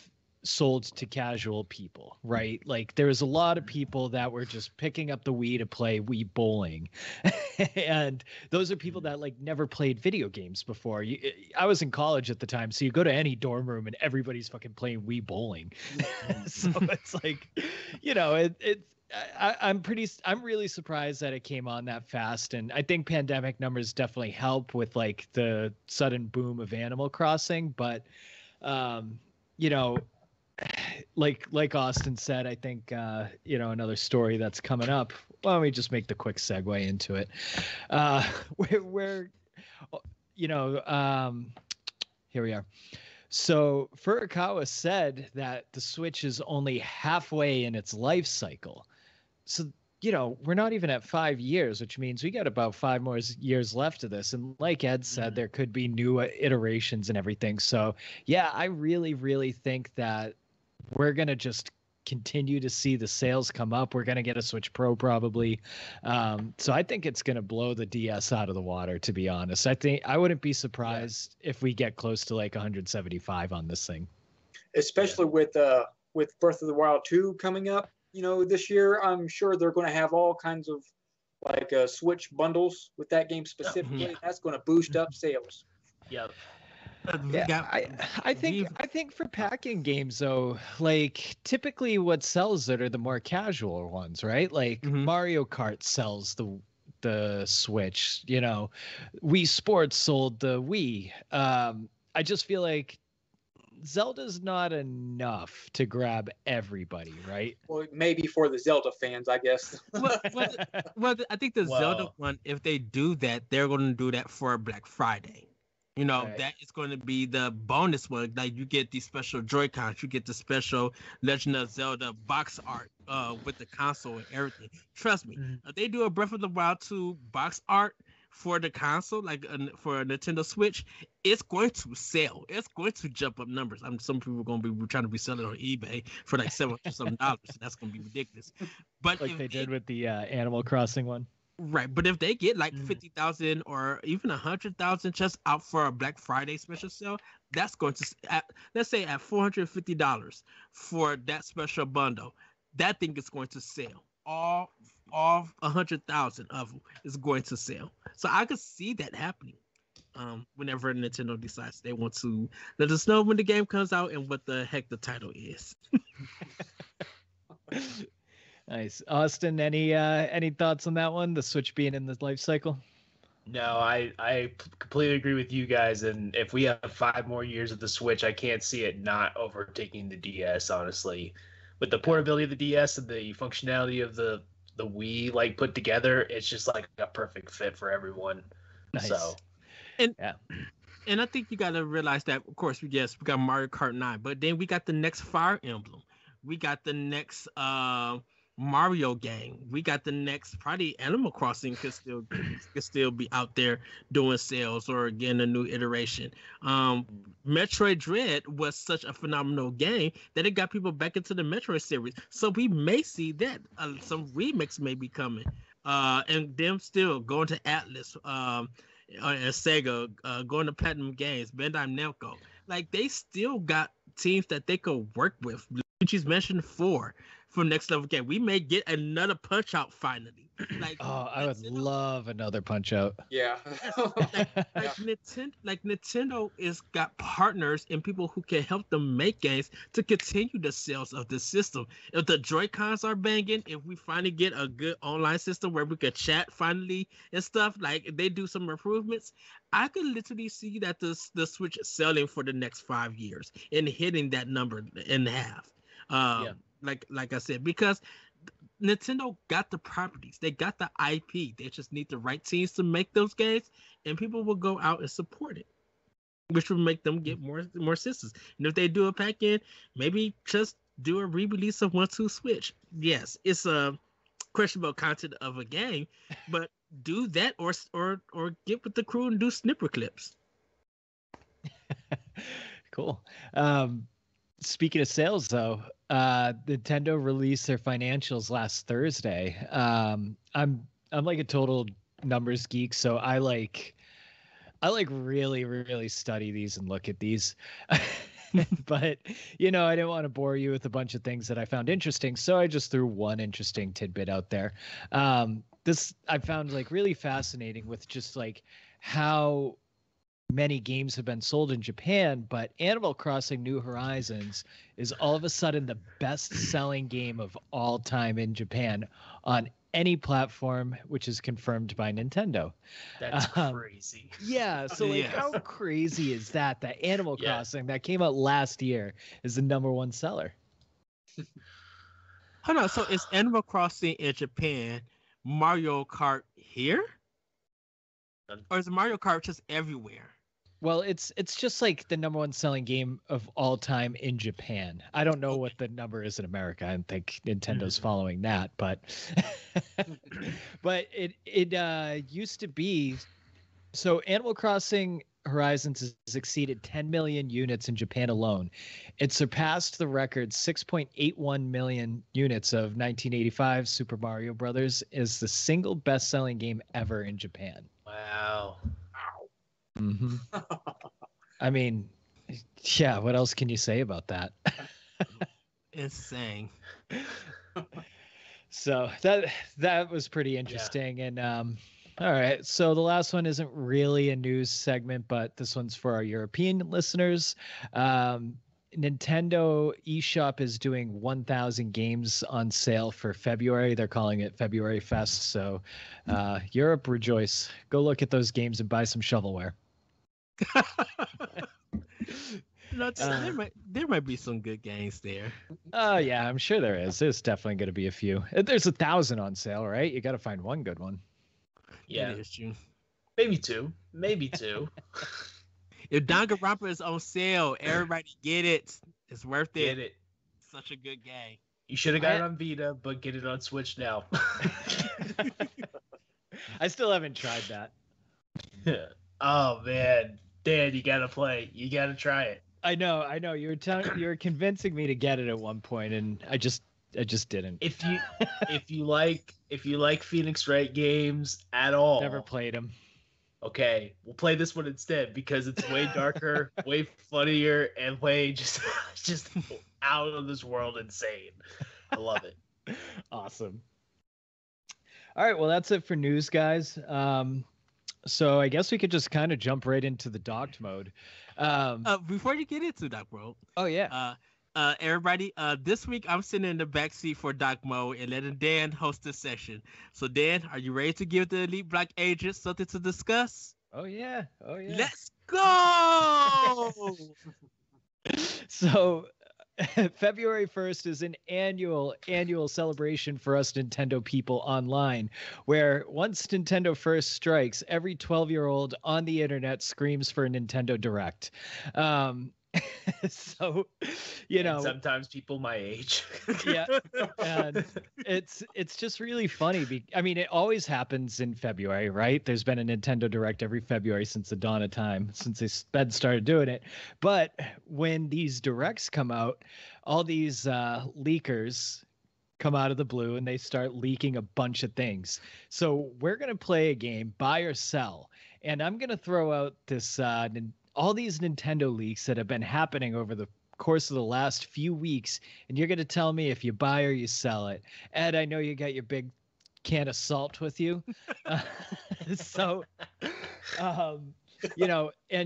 sold to casual people, right? Like, there was a lot of people that were just picking up the Wii to play Wii bowling. And those are people that like never played video games before. I was in college at the time, so you go to any dorm room and everybody's fucking playing Wii bowling. So it's like, I'm really surprised that it came on that fast, and I think pandemic numbers definitely help with like the sudden boom of Animal Crossing, but like Austin said, I think another story that's coming up. Why don't we just make the quick segue into it? Here we are. So Furukawa said that the Switch is only halfway in its life cycle. So, we're not even at 5 years, which means we got about 5 more years left of this. And like Ed said, there could be new iterations and everything. So, yeah, I really, really think that we're going to just continue to see the sales come up. We're going to get a Switch Pro probably. So I think it's going to blow the DS out of the water, to be honest. I wouldn't be surprised if we get close to like 175 on this thing. Especially with Breath of the Wild 2 coming up, this year. I'm sure they're going to have all kinds of like Switch bundles with that game specifically. That's going to boost up sales. Yep. Yeah, I think for packing games though, like typically what sells it are the more casual ones, right? Like Mario Kart sells the Switch, you know, Wii Sports sold the Wii. I just feel like Zelda's not enough to grab everybody, right? Well, maybe for the Zelda fans, I guess. Well, I think the Zelda one, if they do that, they're going to do that for Black Friday. You know, right. That is going to be the bonus one. Like you get the special Joy-Cons, you get the special Legend of Zelda box art with the console and everything. Trust me, if they do a Breath of the Wild 2 box art for the console, like for a Nintendo Switch, it's going to sell. It's going to jump up numbers. Some people are going to be trying to resell it on eBay for like $700 dollars. That's going to be ridiculous. But like they did with the Animal Crossing one. Right, but if they get like 50,000 or even 100,000 just out for a Black Friday special sale, that's going to let's say at $450 for that special bundle, that thing is going to sell. All 100,000 of them is going to sell. So I could see that happening. Whenever Nintendo decides they want to let us know when the game comes out and what the heck the title is. Nice. Austin, any thoughts on that one? The Switch being in the life cycle? No, I completely agree with you guys. And if we have 5 more years of the Switch, I can't see it not overtaking the DS, honestly. With the portability of the DS and the functionality of the Wii like put together, it's just like a perfect fit for everyone. Nice. So, and I think you got to realize that, of course, we got Mario Kart 9, but then we got the next Fire Emblem. We got the next Mario game. We got the next, probably Animal Crossing could still be out there doing sales or getting a new iteration. Metroid Dread was such a phenomenal game that it got people back into the Metroid series. So we may see that some remakes may be coming. And them still going to Atlas and Sega, going to Platinum Games, Bandai Namco. Like they still got teams that they could work with. Luigi's mentioned 4 for next level game. We may get another Punch Out finally. Like, I would love another Punch Out. Yeah. Nintendo is got partners and people who can help them make games to continue the sales of the system. If the Joy-Cons are banging, if we finally get a good online system where we could chat finally and stuff, like if they do some improvements, I could literally see that the Switch selling for the next 5 years and hitting that number in half. Like I said, because Nintendo got the properties, they got the IP. They just need the right teams to make those games, and people will go out and support it, which will make them get more systems. And if they do a pack in, maybe just do a re-release of 1-2 Switch. Yes, it's a questionable content of a game, but do that or get with the crew and do snipper clips. Cool. Speaking of sales, though, Nintendo released their financials last Thursday. I'm like a total numbers geek, so I like really, really study these and look at these. But, you know, I didn't want to bore you with a bunch of things that I found interesting, so I just threw one interesting tidbit out there. This I found like really fascinating with just like how many games have been sold in Japan, but Animal Crossing New Horizons is all of a sudden the best-selling game of all time in Japan on any platform, which is confirmed by Nintendo. That's crazy. Yeah, so like how crazy is that Animal Crossing that came out last year is the #1 seller? Hold on, so is Animal Crossing in Japan Mario Kart here? Or is Mario Kart just everywhere? Well, it's just like the #1 selling game of all time in Japan. I don't know what the number is in America. I don't think Nintendo's following that, but but it used to be. So Animal Crossing Horizons has exceeded 10 million units in Japan alone. It surpassed the record 6.81 million units of 1985 Super Mario Brothers is the single best-selling game ever in Japan. Wow. Mm-hmm. I mean, yeah, what else can you say about that? Insane. So that was pretty interesting. And All right. So the last one isn't really a news segment, but this one's for our European listeners. Nintendo eShop is doing 1,000 games on sale for February. They're calling it February Fest. So Europe, rejoice. Go look at those games and buy some shovelware. There might be some good games there. Oh, yeah, I'm sure there is. There's definitely going to be a few. There's 1,000 on sale, right? You got to find one good one. Yeah. That is true. Maybe two. If Danganronpa is on sale, everybody get it. It's worth it. Get it. Such a good game. You should have got it on Vita, but get it on Switch now. I still haven't tried that. Oh man, Dan, you gotta play. You gotta try it. I know. You were convincing me to get it at one point, and I just didn't. If you like Phoenix Wright games at all, Never played them. Okay, we'll play this one instead because it's way darker, way funnier, and way just out of this world insane. I love it. Awesome. All right, well, that's it for news, guys. So I guess we could just kind of jump right into the docked mode. Before you get into Dock Mode, oh yeah. Everybody, this week I'm sitting in the back seat for Dock Mode and letting Dan host this session. So Dan, are you ready to give the Elite Block agents something to discuss? Oh yeah. Let's go! So February 1st is an annual celebration for us Nintendo people online, where once Nintendo first strikes, every 12-year-old on the internet screams for a Nintendo Direct. So, and sometimes people my age. Yeah, and it's just really funny. I mean, it always happens in February, right? There's been a Nintendo Direct every February since the dawn of time, since they started doing it. But when these Directs come out, all these leakers come out of the blue and they start leaking a bunch of things. So we're gonna play a game, buy or sell, and I'm gonna throw out this all these Nintendo leaks that have been happening over the course of the last few weeks, and you're going to tell me if you buy or you sell it. Ed, I know you got your big can of salt with you. So, and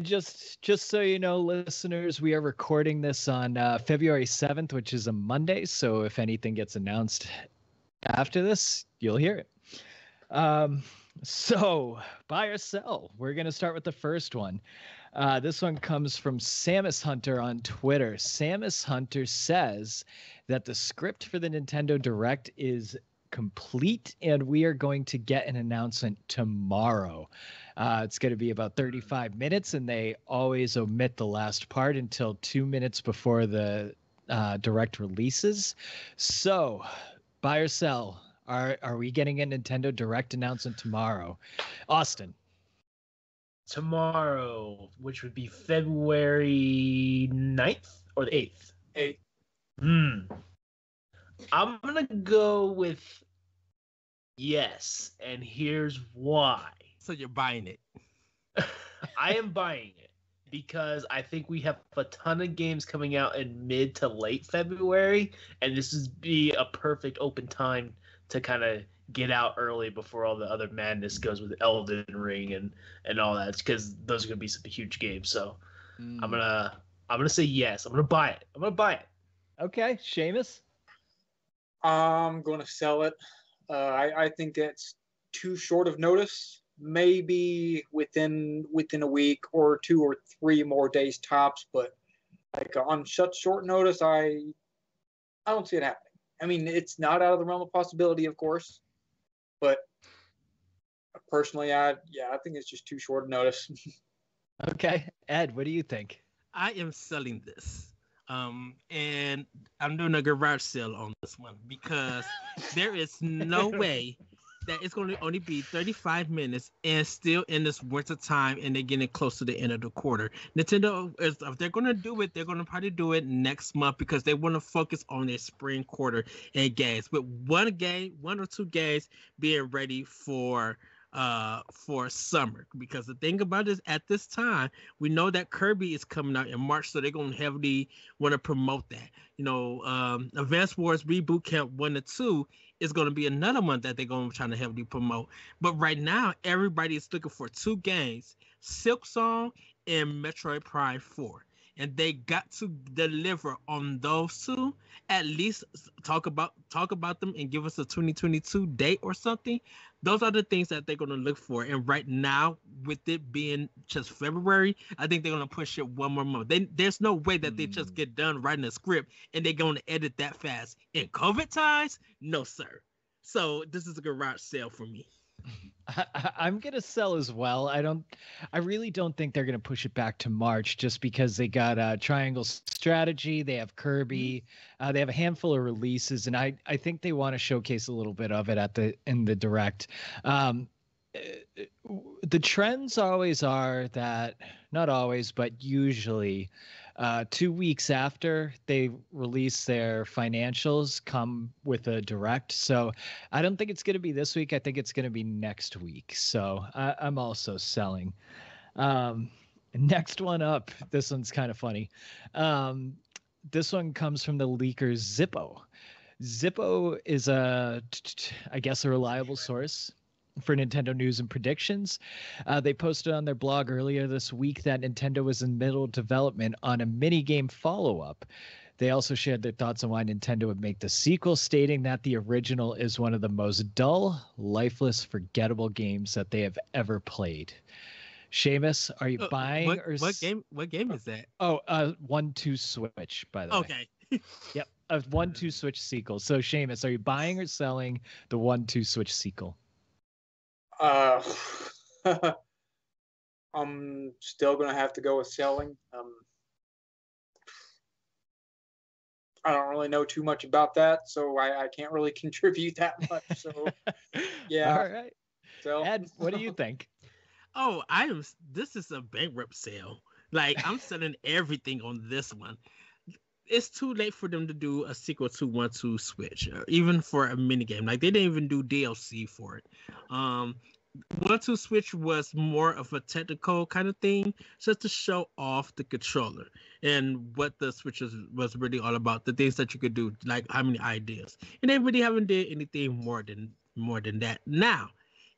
just so you know, listeners, we are recording this on February 7th, which is a Monday. So if anything gets announced after this, you'll hear it. So buy or sell. We're going to start with the first one. This one comes from Samus Hunter on Twitter. Samus Hunter says that the script for the Nintendo Direct is complete, and we are going to get an announcement tomorrow. It's going to be about 35 minutes, and they always omit the last part until 2 minutes before the Direct releases. So, buy or sell. Are we getting a Nintendo Direct announcement tomorrow? Austin. Tomorrow, which would be February 9th or the 8th? 8th. I'm going to go with yes, and here's why. So you're buying it? I am buying it because I think we have a ton of games coming out in mid to late February, and this would be a perfect open time to kind of get out early before all the other madness goes with Elden Ring and all that, because those are gonna be some huge games. So I'm gonna say yes. I'm gonna buy it. Okay, Seamus. I'm gonna sell it. I think that's too short of notice. Maybe within a week or 2 or 3 more days tops, but like on such short notice, I don't see it happening. I mean, it's not out of the realm of possibility, of course, but personally, I think it's just too short of notice. Okay, Ed, what do you think? I am selling this, and I'm doing a garage sale on this one because there is no way that it's going to only be 35 minutes and still in this winter time, and they're getting close to the end of the quarter. Nintendo, if they're going to do it, they're going to probably do it next month because they want to focus on their spring quarter and games. With one or two games being ready for for summer, because the thing about it is at this time we know that Kirby is coming out in March, so they're gonna heavily want to promote that. Advance Wars Reboot Camp 1 and 2 is gonna be another one that they're gonna try to heavily promote. But right now everybody is looking for two games, Silk Song and Metroid Prime 4. And they got to deliver on those two. At least talk about them and give us a 2022 date or something. Those are the things that they're going to look for. And right now, with it being just February, I think they're going to push it one more month. There's no way that they just get done writing a script and they're going to edit that fast. In COVID times, no, sir. So this is a garage sale for me. I'm gonna sell as well. I really don't think they're gonna push it back to March, just because they got Triangle Strategy, they have Kirby, they have a handful of releases, and I think they want to showcase a little bit of it in the direct. The trends always are that, not always, but usually 2 weeks after they release their financials come with a direct. So I don't think it's going to be this week. I think it's going to be next week. So I'm also selling. Next one up. This one's kind of funny. This one comes from the leaker Zippo. Zippo is I guess a reliable source for Nintendo news and predictions. They posted on their blog earlier this week that Nintendo was in middle development on a mini-game follow-up. They also shared their thoughts on why Nintendo would make the sequel, stating that the original is one of the most dull, lifeless, forgettable games that they have ever played. Seamus, are you buying what game is that? Oh, 1-2 Switch, by the way. Okay. Yep, a 1-2 Switch sequel. So Seamus, are you buying or selling the 1-2 Switch sequel? I'm still gonna have to go with selling. I don't really know too much about that, so I can't really contribute that much. So yeah. All right. So Ed, what do you think? Oh, this is a bankrupt sale. Like, I'm selling everything on this one. It's too late for them to do a sequel to 1-2 Switch, or even for a minigame. Like, they didn't even do DLC for it. 1-2 Switch was more of a technical kind of thing, just to show off the controller and what the Switch was really all about, the things that you could do, like how many ideas. And they really haven't did anything more than that. Now,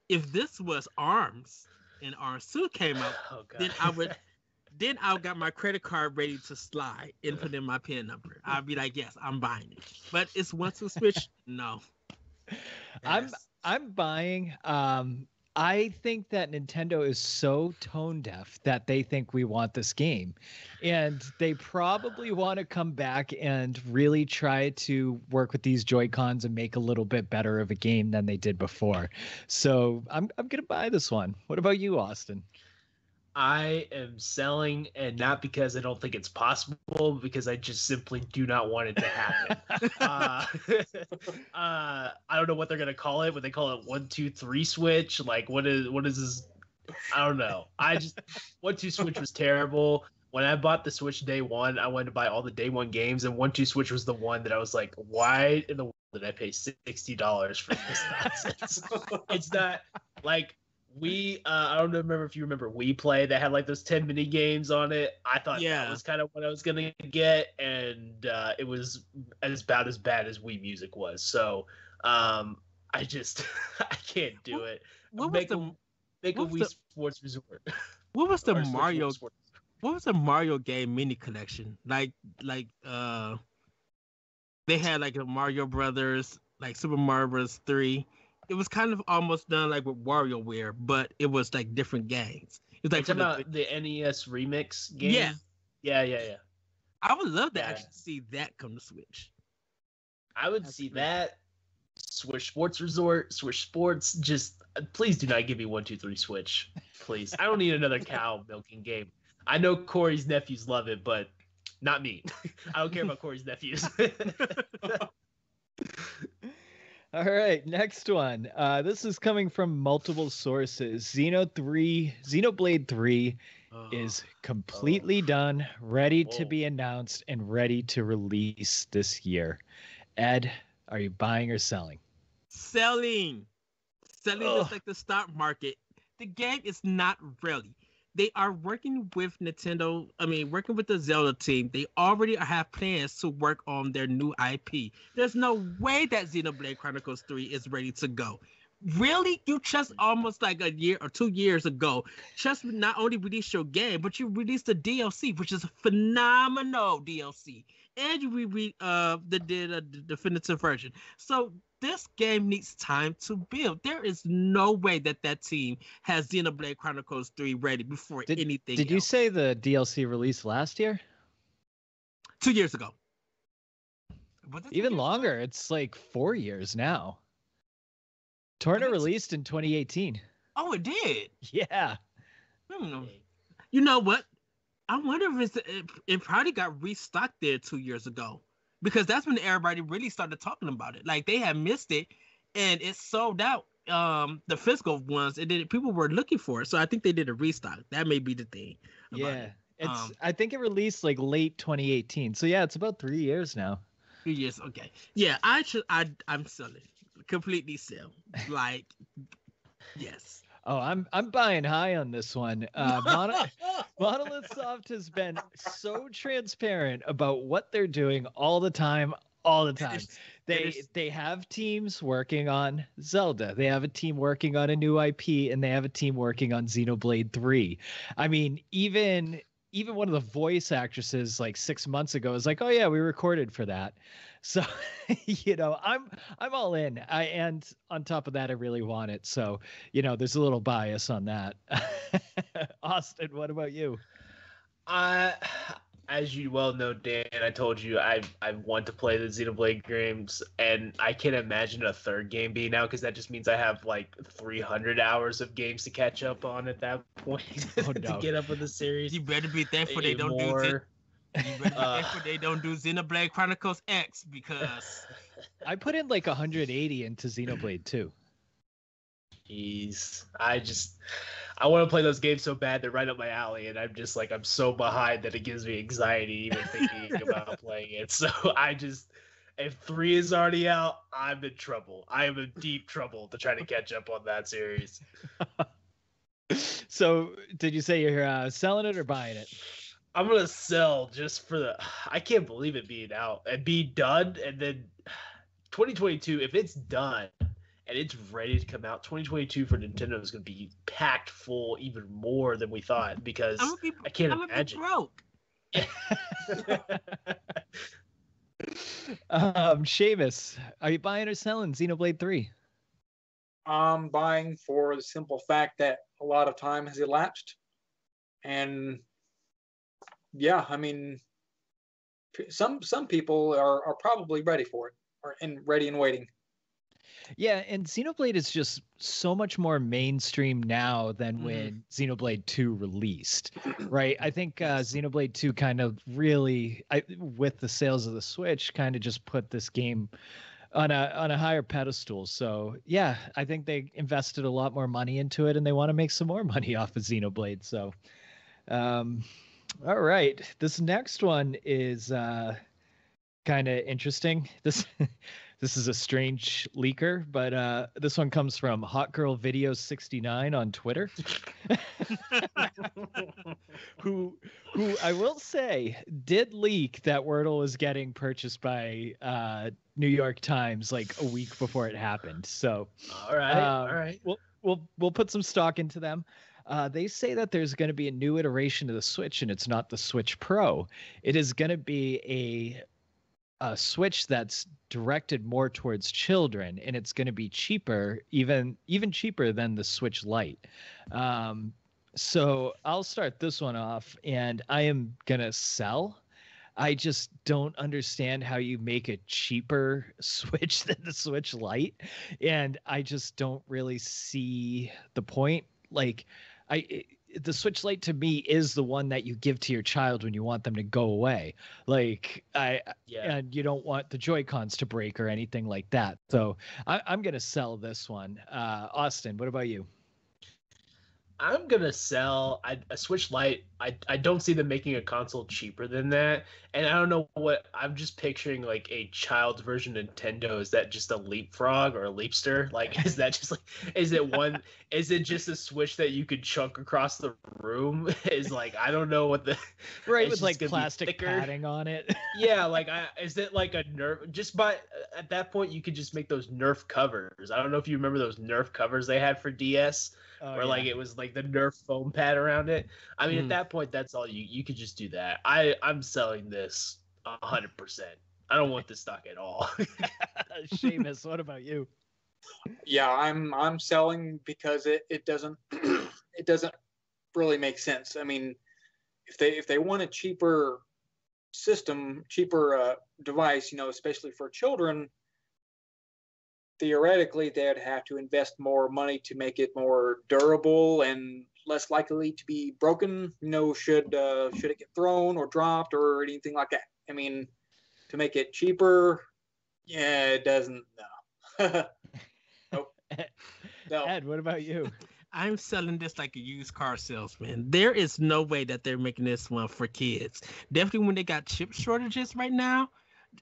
if this was ARMS and ARMS 2 came out, then I got my credit card ready to slide and put in my PIN number. I'd be like, yes, I'm buying it. But it's 1-2 Switch, no. Yes. I'm buying. I think that Nintendo is so tone deaf that they think we want this game. And they probably want to come back and really try to work with these Joy-Cons and make a little bit better of a game than they did before. So I'm going to buy this one. What about you, Austin? I am selling, and not because I don't think it's possible, because I just simply do not want it to happen. I don't know what they're gonna call it. Would they call it 1-2-3 Switch? Like, what is this? I don't know. 1-2 Switch was terrible. When I bought the Switch day one, I wanted to buy all the day one games, and 1-2 Switch was the one that I was like, why in the world did I pay $60 for this nonsense? It's not like. I don't remember if you remember Wii Play that had like those 10 mini games on it. I thought that was kind of what I was gonna get, and it was about as bad as Wii Music was. So I can't do it. Make a Wii Sports Resort. What was the Mario? What was the Mario game mini collection? Like they had like a Mario Brothers, like Super Mario Bros. 3. It was kind of almost done like with WarioWare, but it was like different games. It's like about the NES remix game. Yeah. I would love to actually see that come to Switch. I would see that. Switch Sports Resort, Switch Sports. Just please do not give me 1-2-3 Switch, please. I don't need another cow milking game. I know Corey's nephews love it, but not me. I don't care about Corey's nephews. All right, next one. This is coming from multiple sources. Xenoblade 3 is completely done, ready to be announced, and ready to release this year. Ed, are you buying or selling? Selling. selling this like the stock market. The game is not really. They are working with Nintendo. I mean, working with the Zelda team. They already have plans to work on their new IP. There's no way that Xenoblade Chronicles 3 is ready to go. Really? You just almost like a year or 2 years ago, just not only released your game, but you released the DLC, which is a phenomenal DLC. And you did a definitive version. So this game needs time to build. There is no way that team has Xenoblade Chronicles 3 ready before anything Did you say the DLC released last year? 2 years ago. Even longer. It's like 4 years now. Torna released in 2018. Oh, it did? Yeah. You know what? I wonder if it probably got restocked there 2 years ago, because that's when everybody really started talking about it. Like, they had missed it, and it sold out. The physical ones, and then people were looking for it. So I think they did a restock. That may be the thing. Yeah, I think it released like late 2018. So yeah, it's about 3 years now. 3 years, okay. Yeah, I'm selling. Completely sell. Like, yes. Oh, I'm buying high on this one. Monolith Soft has been so transparent about what they're doing all the time. They have teams working on Zelda. They have a team working on a new IP, and they have a team working on Xenoblade 3. I mean, even one of the voice actresses like 6 months ago was like, "Oh yeah, we recorded for that." So, I'm all in. And on top of that, I really want it. So, there's a little bias on that. Austin, what about you? As you well know, Dan, I told you I want to play the Xenoblade games, and I can't imagine a third game being out, because that just means I have like 300 hours of games to catch up on at that point to get up with the series. You better be thankful they don't do it. You better be thankful they don't do Xenoblade Chronicles X, because I put in like 180 into Xenoblade 2. Jeez, I want to play those games so bad, they're right up my alley, and I'm so behind that it gives me anxiety even thinking about playing it. So if 3 is already out, I'm in trouble. I am in deep trouble to try to catch up on that series. So, did you say you're selling it or buying it? I'm gonna sell just for I can't believe it being out and be done, and then 2022, if it's done and it's ready to come out, 2022 for Nintendo is gonna be packed full even more than we thought, because I can't imagine. Broke. Seamus, are you buying or selling Xenoblade 3? I'm buying for the simple fact that a lot of time has elapsed, and yeah, I mean, some people are probably ready for it, and ready and waiting. Yeah, and Xenoblade is just so much more mainstream now than when Xenoblade 2 released, right? I think Xenoblade 2 kind of really, with the sales of the Switch, kind of just put this game on a higher pedestal. So yeah, I think they invested a lot more money into it, and they want to make some more money off of Xenoblade. So, all right, this next one is kind of interesting. This is a strange leaker, but this one comes from Hot Girl Video 69 on Twitter, who I will say did leak that Wordle is getting purchased by New York Times like a week before it happened. So all right, we'll put some stock into them. They say that there's going to be a new iteration of the Switch, and it's not the Switch Pro. It is going to be a Switch that's directed more towards children, and it's going to be cheaper, even cheaper than the Switch Lite. So I'll start this one off, and I am going to sell. I just don't understand how you make a cheaper Switch than the Switch Lite, and I just don't really see the point. Like, the Switch Lite to me is the one that you give to your child when you want them to go away. Like, and you don't want the Joy-Cons to break or anything like that. So I'm going to sell this one. Austin, what about you? I'm gonna sell a Switch Lite. I don't see them making a console cheaper than that, and I don't know what I'm just picturing like a child's version of Nintendo. Is that just a Leapfrog or a Leapster? Like, is that just like is it one? Is it just a Switch that you could chunk across the room? Is like I don't know what the Right, it's with just like gonna be plastic thicker. padding on it. Yeah, like is it like a Nerf? Just by at that point, you could just make those Nerf covers. I don't know if you remember those Nerf covers they had for DS, Oh, where like yeah. it was like the Nerf foam pad around it. I mean, at that point, that's all you could just do that. I'm selling this 100%. I don't want this stock at all. Seamus, what about you? Yeah, I'm selling because it doesn't it doesn't really make sense. I mean, if they want a cheaper system, cheaper device, you know, especially for children, theoretically they'd have to invest more money to make it more durable and less likely to be broken. You know, should it get thrown or dropped or anything like that. I mean, to make it cheaper, yeah, it doesn't. No. Nope. No. Ed, what about you? I'm selling this like a used car salesman. There is no way that they're making this one for kids. Definitely when they got chip shortages right now,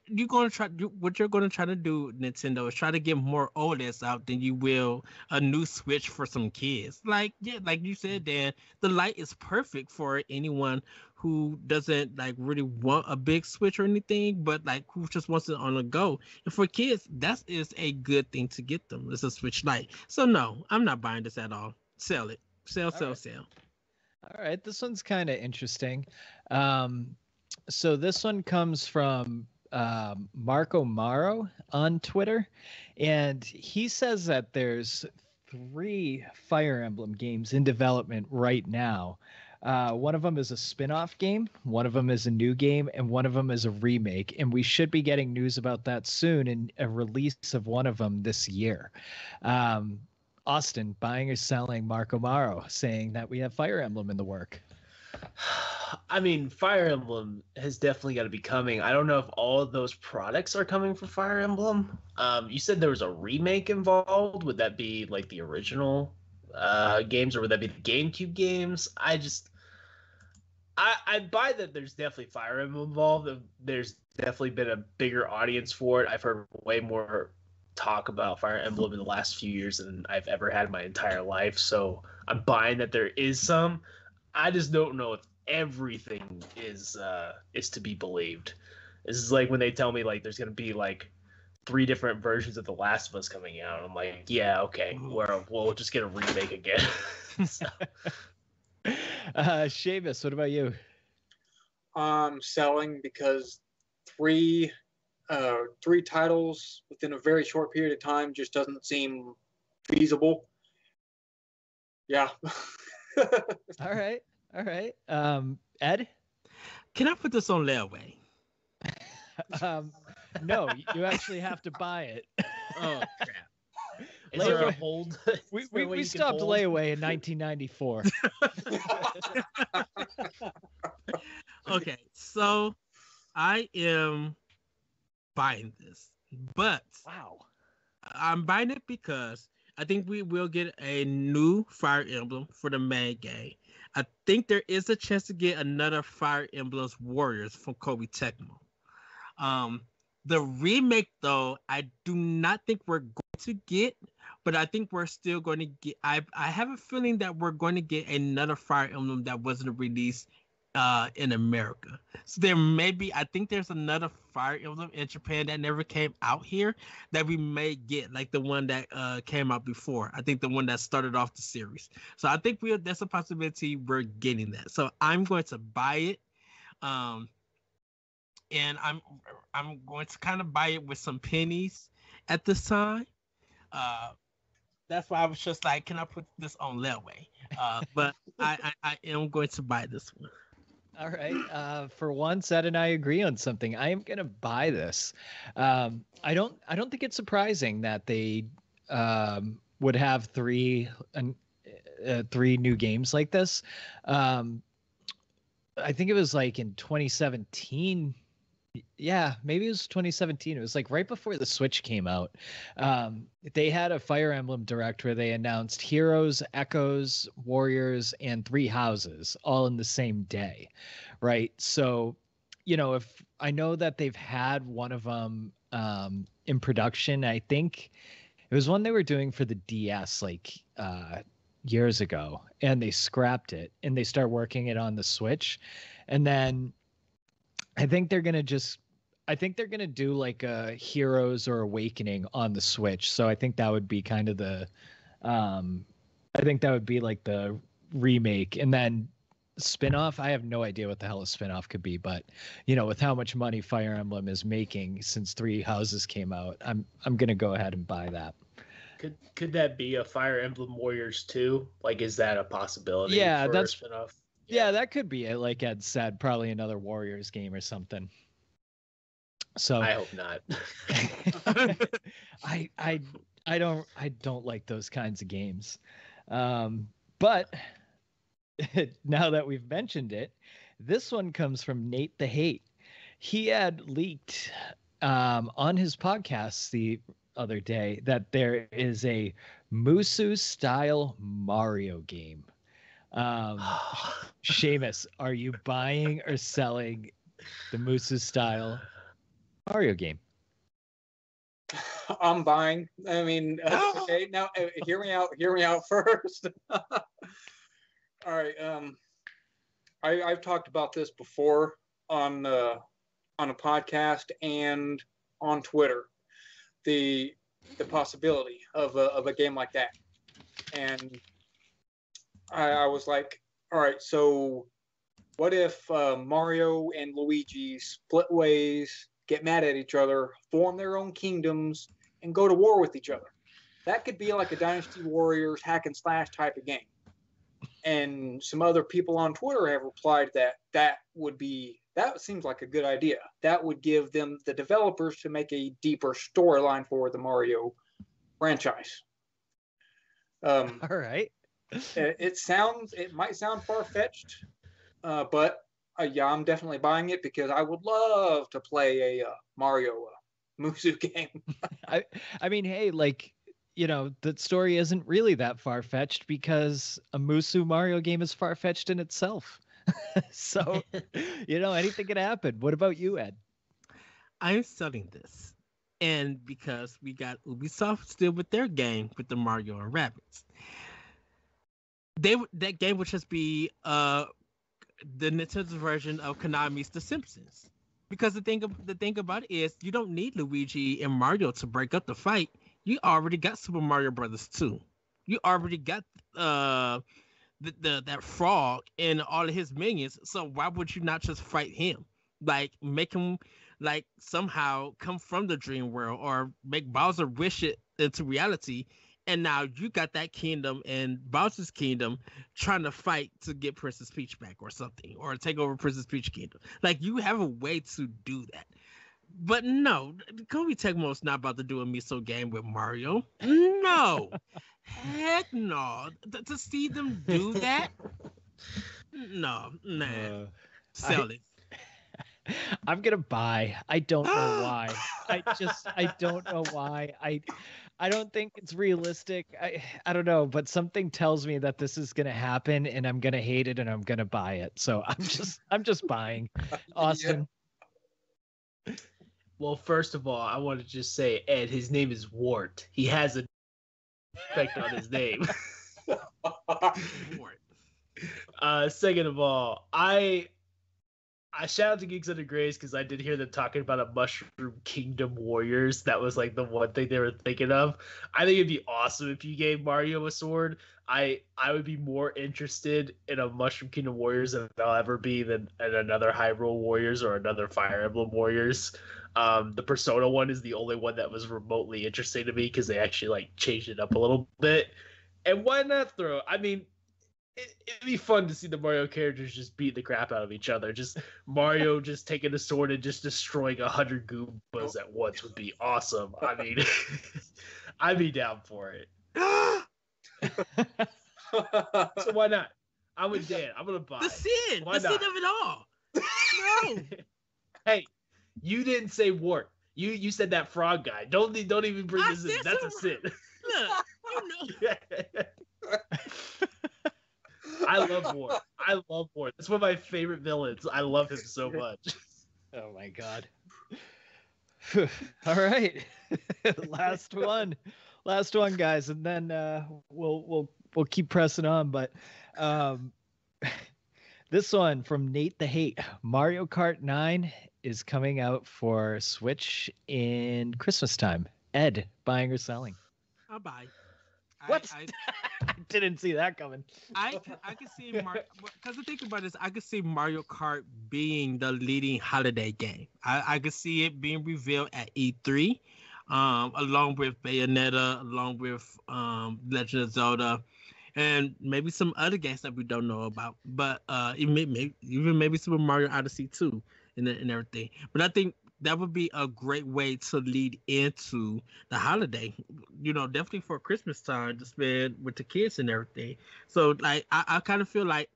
you're going to what you're going to try to do, Nintendo, is try to get more OLEDs out than you will a new Switch for some kids. Like, yeah, like you said, Dan, the Lite is perfect for anyone who doesn't like really want a big Switch or anything, but like who just wants it on the go. And for kids, that is a good thing to get them. It's a Switch Lite. So no, I'm not buying this at all. Sell it. Sell. All right, this one's kind of interesting. So this one comes from Marco Maro on Twitter, and he says that there's 3 Fire Emblem games in development right now. One of them is a spin-off game, one of them is a new game, and one of them is a remake. And we should be getting news about that soon and a release of one of them this year. Austin, buying or selling Marco Maro, saying that we have Fire Emblem in the work. I mean, Fire Emblem has definitely got to be coming. I don't know if all of those products are coming for Fire Emblem. You said there was a remake involved. Would that be like the original games, or would that be the GameCube games? I buy that there's definitely Fire Emblem involved. There's definitely been a bigger audience for it. I've heard way more talk about Fire Emblem in the last few years than I've ever had in my entire life. So I'm buying that there is some. I just don't know if everything is to be believed. This is like when they tell me like there's gonna be like 3 different versions of The Last of Us coming out. I'm like, yeah, okay, we'll just get a remake again. So. Seamus, what about you? Selling because 3 titles within a very short period of time just doesn't seem feasible. Yeah. All right. Ed? Can I put this on layaway? No, you actually have to buy it. Oh crap! Is there a hold? We stopped layaway in 1994. Okay, so I am buying this, but wow, I'm buying it because I think we will get a new Fire Emblem for the main game. I think there is a chance to get another Fire Emblem's Warriors from Koei Tecmo. The remake, though, I do not think we're going to get, but I think we're still going to get. I have a feeling that we're going to get another Fire Emblem that wasn't released in America. So there may be, I think there's another Fire Emblem in Japan that never came out here that we may get, like the one that came out before. I think the one that started off the series. So I think there's a possibility we're getting that. So I'm going to buy it. And I'm going to kind of buy it with some pennies at this time. That's why I was just like, can I put this on layaway? But I am going to buy this one. All right. For once, Ed and I agree on something. I am going to buy this. I don't think it's surprising that they would have 3 new games like this. I think it was like in 2017 Yeah, maybe it was 2017. It was like right before the Switch came out. They had a Fire Emblem Direct where they announced Heroes, Echoes, Warriors, and Three Houses all in the same day, right? So, if I know that they've had one of them in production, I think it was one they were doing for the DS like years ago, and they scrapped it and they start working it on the Switch, and then I think they're gonna do like a Heroes or Awakening on the Switch. So I think that would be kind of I think that would be like the remake, and then spin-off. I have no idea what the hell a spin-off could be, but with how much money Fire Emblem is making since Three Houses came out, I'm gonna go ahead and buy that. Could that be a Fire Emblem Warriors 2? Like, is that a possibility? Yeah, for that's a spin-off? Yeah, that could be it. Like Ed said, probably another Warriors game or something. So I hope not. I don't like those kinds of games. But now that we've mentioned it, this one comes from Nate the Hate. He had leaked on his podcast the other day that there is a Musou style Mario game. Seamus, are you buying or selling the Musou style Mario game? I'm buying. I mean, okay. Now, hear me out first. All right. I've talked about this before on a podcast and on Twitter. The possibility of a game like that, and I was like, all right, so what if Mario and Luigi split ways, get mad at each other, form their own kingdoms, and go to war with each other? That could be like a Dynasty Warriors hack and slash type of game. And some other people on Twitter have replied that seems like a good idea. That would give them, the developers, to make a deeper storyline for the Mario franchise. All right. It might sound far-fetched, but yeah, I'm definitely buying it because I would love to play a Mario Musou game. I mean, hey, like, the story isn't really that far-fetched because a Musou Mario game is far-fetched in itself. So, anything can happen. What about you, Ed? I'm selling this. And because we got Ubisoft still with their game with the Mario and Rabbids. That game would just be the Nintendo's version of Konami's The Simpsons. Because the thing about it is you don't need Luigi and Mario to break up the fight. You already got Super Mario Brothers 2. You already got that frog and all of his minions. So why would you not just fight him? Like, make him like somehow come from the dream world, or make Bowser wish it into reality. And now you got that kingdom and Bowser's kingdom trying to fight to get Princess Peach back or something, or take over Princess Peach kingdom. Like, you have a way to do that. But no, Koei Tecmo's not about to do a miso game with Mario. No. Heck no. To see them do that? No, nah. Sell it. I'm gonna buy. I don't know why. I don't know why. I don't think it's realistic. I don't know, but something tells me that this is gonna happen, and I'm gonna hate it, and I'm gonna buy it. So I'm just buying. Austin. Yeah. Well, first of all, I want to just say, Ed, his name is Wart. He has a effect on his name. Second of all, I shout out to Geeks Under Grace because I did hear them talking about a Mushroom Kingdom Warriors. That was like the one thing they were thinking of. I think it'd be awesome if you gave Mario a sword. I would be more interested in a Mushroom Kingdom Warriors than I'll ever be than in another Hyrule Warriors or another Fire Emblem Warriors. The Persona one is the only one that was remotely interesting to me because they actually like changed it up a little bit. And why not throw? I mean, it'd be fun to see the Mario characters just beat the crap out of each other. Just Mario just taking a sword and just destroying 100 Goombas at once would be awesome. I mean, I'd be down for it. So why not? I'm with Dan. I'm gonna buy. The sin of it all. No. Hey, You didn't say Wart. You said that frog guy. Don't even bring this in. That's a sin. Look, you know. I love Wart. That's one of my favorite villains. I love him so much. Oh my god. All right. Last one, guys, and then we'll keep pressing on. But this one from Nate the Hate: Mario Kart 9 is coming out for Switch in Christmas time. Ed, buying or selling? I'll buy. What? I didn't see that coming. I can see because the thing about this, I could see Mario Kart being the leading holiday game. I could see it being revealed at E3, along with Bayonetta, along with Legend of Zelda, and maybe some other games that we don't know about. But even maybe Super Mario Odyssey 2 and everything. But I think that would be a great way to lead into the holiday, definitely for Christmas time to spend with the kids and everything. So like, I kind of feel like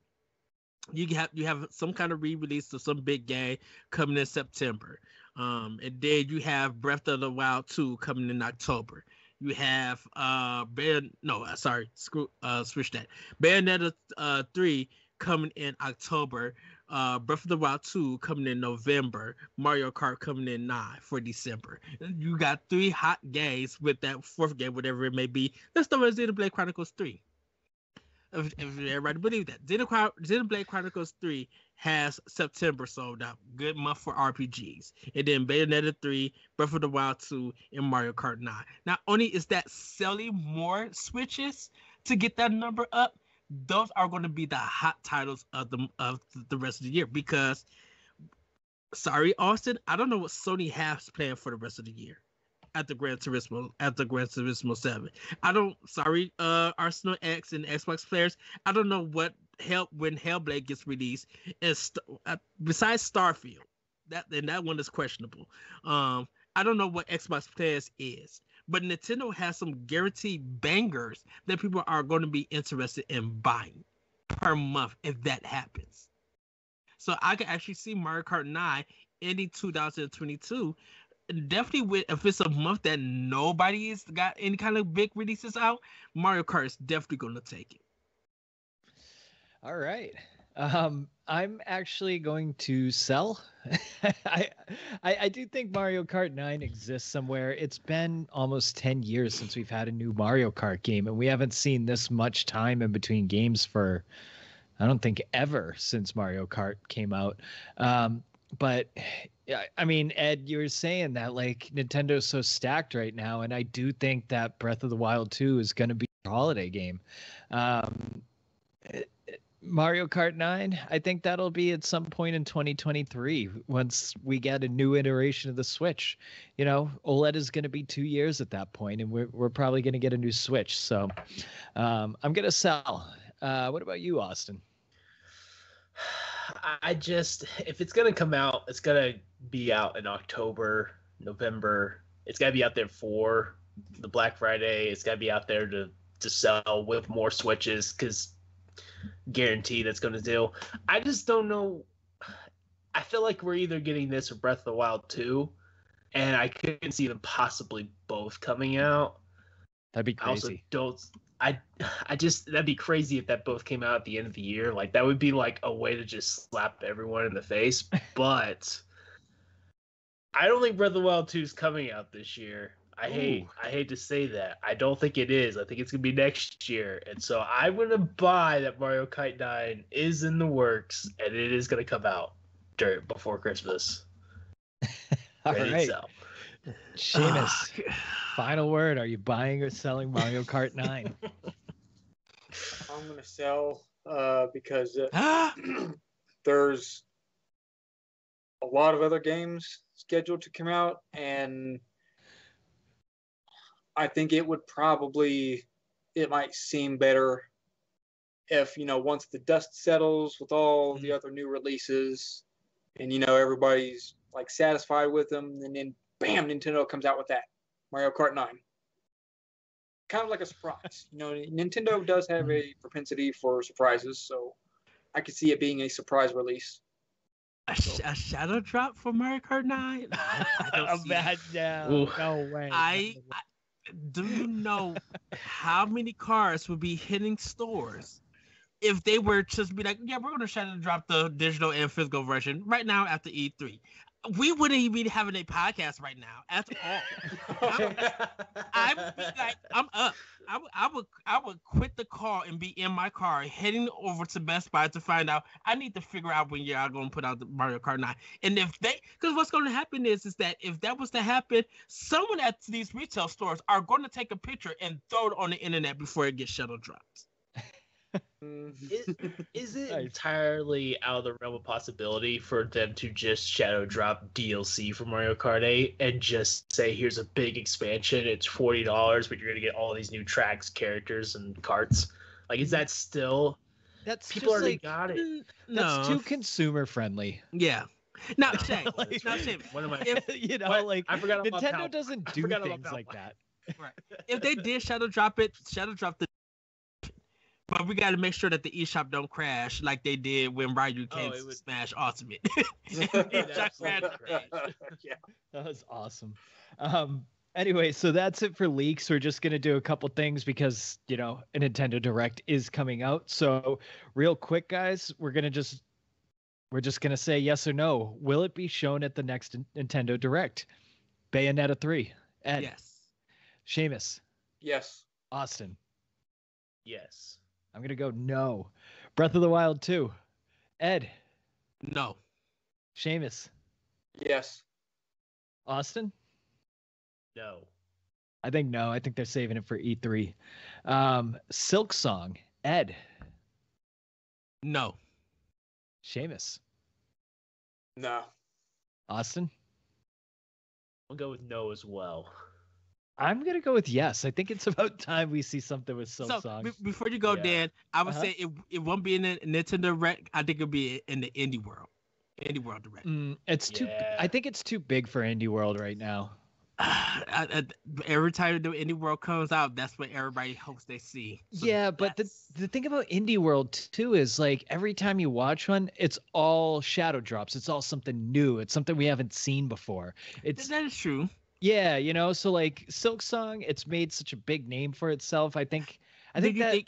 you have some kind of re-release of some big game coming in September. And then you have Breath of the Wild 2 coming in October. You have switch that. Bayonetta 3 coming in October. Breath of the Wild 2 coming in November, Mario Kart coming in 9 for December. You got 3 hot games with that 4th game, whatever it may be. Let's start with Xenoblade Chronicles 3. If everybody believe that. Xenoblade Chronicles 3 has September sold out. Good month for RPGs. And then Bayonetta 3, Breath of the Wild 2, and Mario Kart 9. Not only is that selling more Switches to get that number up, those are going to be the hot titles of the rest of the year. Because, sorry, Austin, I don't know what Sony has planned for the rest of the year at the Gran Turismo 7. Arsenal X and Xbox players, I don't know what when Hellblade gets released, and besides Starfield, that one is questionable. I don't know what Xbox plans is. But Nintendo has some guaranteed bangers that people are going to be interested in buying per month if that happens. So I can actually see Mario Kart 9 ending 2022. Definitely, if it's a month that nobody's got any kind of big releases out, Mario Kart is definitely going to take it. All right. I'm actually going to sell. I do think Mario Kart 9 exists somewhere. It's been almost 10 years since we've had a new Mario Kart game, and we haven't seen this much time in between games for, I don't think, ever since Mario Kart came out. But I mean, Ed, you were saying that like Nintendo's so stacked right now, and I do think that Breath of the Wild 2 is going to be a holiday game. Mario Kart 9, I think that'll be at some point in 2023 once we get a new iteration of the Switch. OLED is going to be 2 years at that point, and we're probably going to get a new Switch. So I'm going to sell. What about you, Austin? If it's going to come out, it's going to be out in October, November. It's got to be out there for the Black Friday. It's got to be out there to sell with more Switches, because guaranteed it's going to do. I just don't know. I feel like we're either getting this or Breath of the Wild 2, and I couldn't see them possibly both coming out. That'd be crazy. That'd be crazy if that both came out at the end of the year. Like, that would be like a way to just slap everyone in the face. But I don't think Breath of the Wild 2 is coming out this year. I hate to say that. I don't think it is. I think it's going to be next year. And so I'm going to buy that Mario Kart 9 is in the works, and it is going to come out before Christmas. All right. Seamus, final word. Are you buying or selling Mario Kart 9? I'm going to sell because there's a lot of other games scheduled to come out, and I think it might seem better if, once the dust settles with all the other new releases and, everybody's like satisfied with them, and then bam, Nintendo comes out with that Mario Kart 9. Kind of like a surprise. Nintendo does have a propensity for surprises, so I could see it being a surprise release. A shadow drop for Mario Kart 9? I don't see it. No way. I do you know how many cars would be hitting stores if they were just be like, yeah, we're gonna shadow drop the digital and physical version right now after E3. We wouldn't even be having a podcast right now at all. I would be like, I'm up. I would quit the car and be in my car heading over to Best Buy to find out. I need to figure out when y'all gonna put out the Mario Kart 9. And if because what's gonna happen is that if that was to happen, someone at these retail stores are going to take a picture and throw it on the internet before it gets shuttle dropped. Is it entirely out of the realm of possibility for them to just shadow drop DLC for Mario Kart 8 and just say, here's a big expansion, it's $40, but you're going to get all these new tracks, characters, and carts? Like, is that still... people already got it. That's too consumer friendly. Yeah. Not Shay. Not Shay. What am I... I forgot about Nintendo doesn't do things like that. Right. If they did shadow drop the but we got to make sure that the eShop don't crash like they did when Ryu came to Smash Ultimate. That was awesome. Anyway, so that's it for leaks. We're just going to do a couple things because, a Nintendo Direct is coming out. So real quick, guys, we're just going to say yes or no. Will it be shown at the next Nintendo Direct? Bayonetta 3. Ed. Yes. Seamus. Yes. Austin. Yes. I'm going to go no. Breath of the Wild 2. Ed. No. Seamus. Yes. Austin. No. I think no. I think they're saving it for E3. Silk Song. Ed. No. Seamus. No. Austin. I'll go with no as well. I'm going to go with yes. I think it's about time we see something with Silk Song. Before you go, Dan, I would say it won't be in the Nintendo Direct. I think it'll be in the Indie World. Indie World Direct. It's too. I think it's too big for Indie World right now. Every time the Indie World comes out, that's what everybody hopes they see. So yeah, but the thing about Indie World too is like every time you watch one, it's all shadow drops. It's all something new. It's something we haven't seen before. That is true. Yeah, so like Silk Song, it's made such a big name for itself. I think that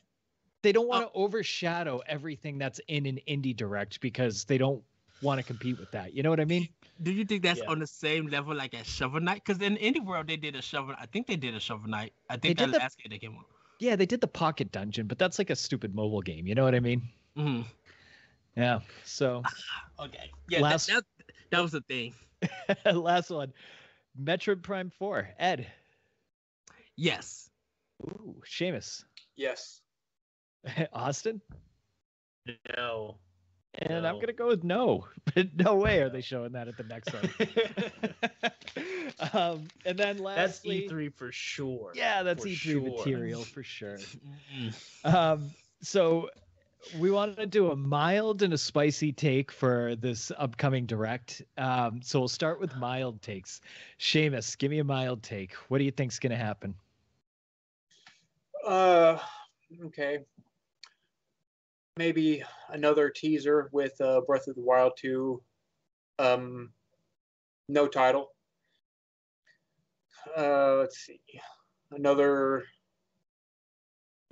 they don't want to overshadow everything that's in an Indie Direct because they don't want to compete with that. You know what I mean? Do you think that's on the same level like at Shovel Knight? Because in Indie World they did a Shovel. I think they did a Shovel Knight. I think that last game they came on. Yeah, they did the Pocket Dungeon, but that's like a stupid mobile game. You know what I mean? Mm-hmm. Yeah. So. Okay. Yeah. That was the thing. Last one. Metroid Prime 4. Ed. Yes. Ooh, Seamus. Yes. Austin. No. And I'm gonna go with no. But no way are they showing that at the next one. And then lastly, that's E3 for sure. Yeah, that's E3 material for sure. So we wanted to do a mild and a spicy take for this upcoming Direct. So we'll start with mild takes. Seamus, give me a mild take. What do you think's gonna happen? Okay. Maybe another teaser with Breath of the Wild 2. No title. Let's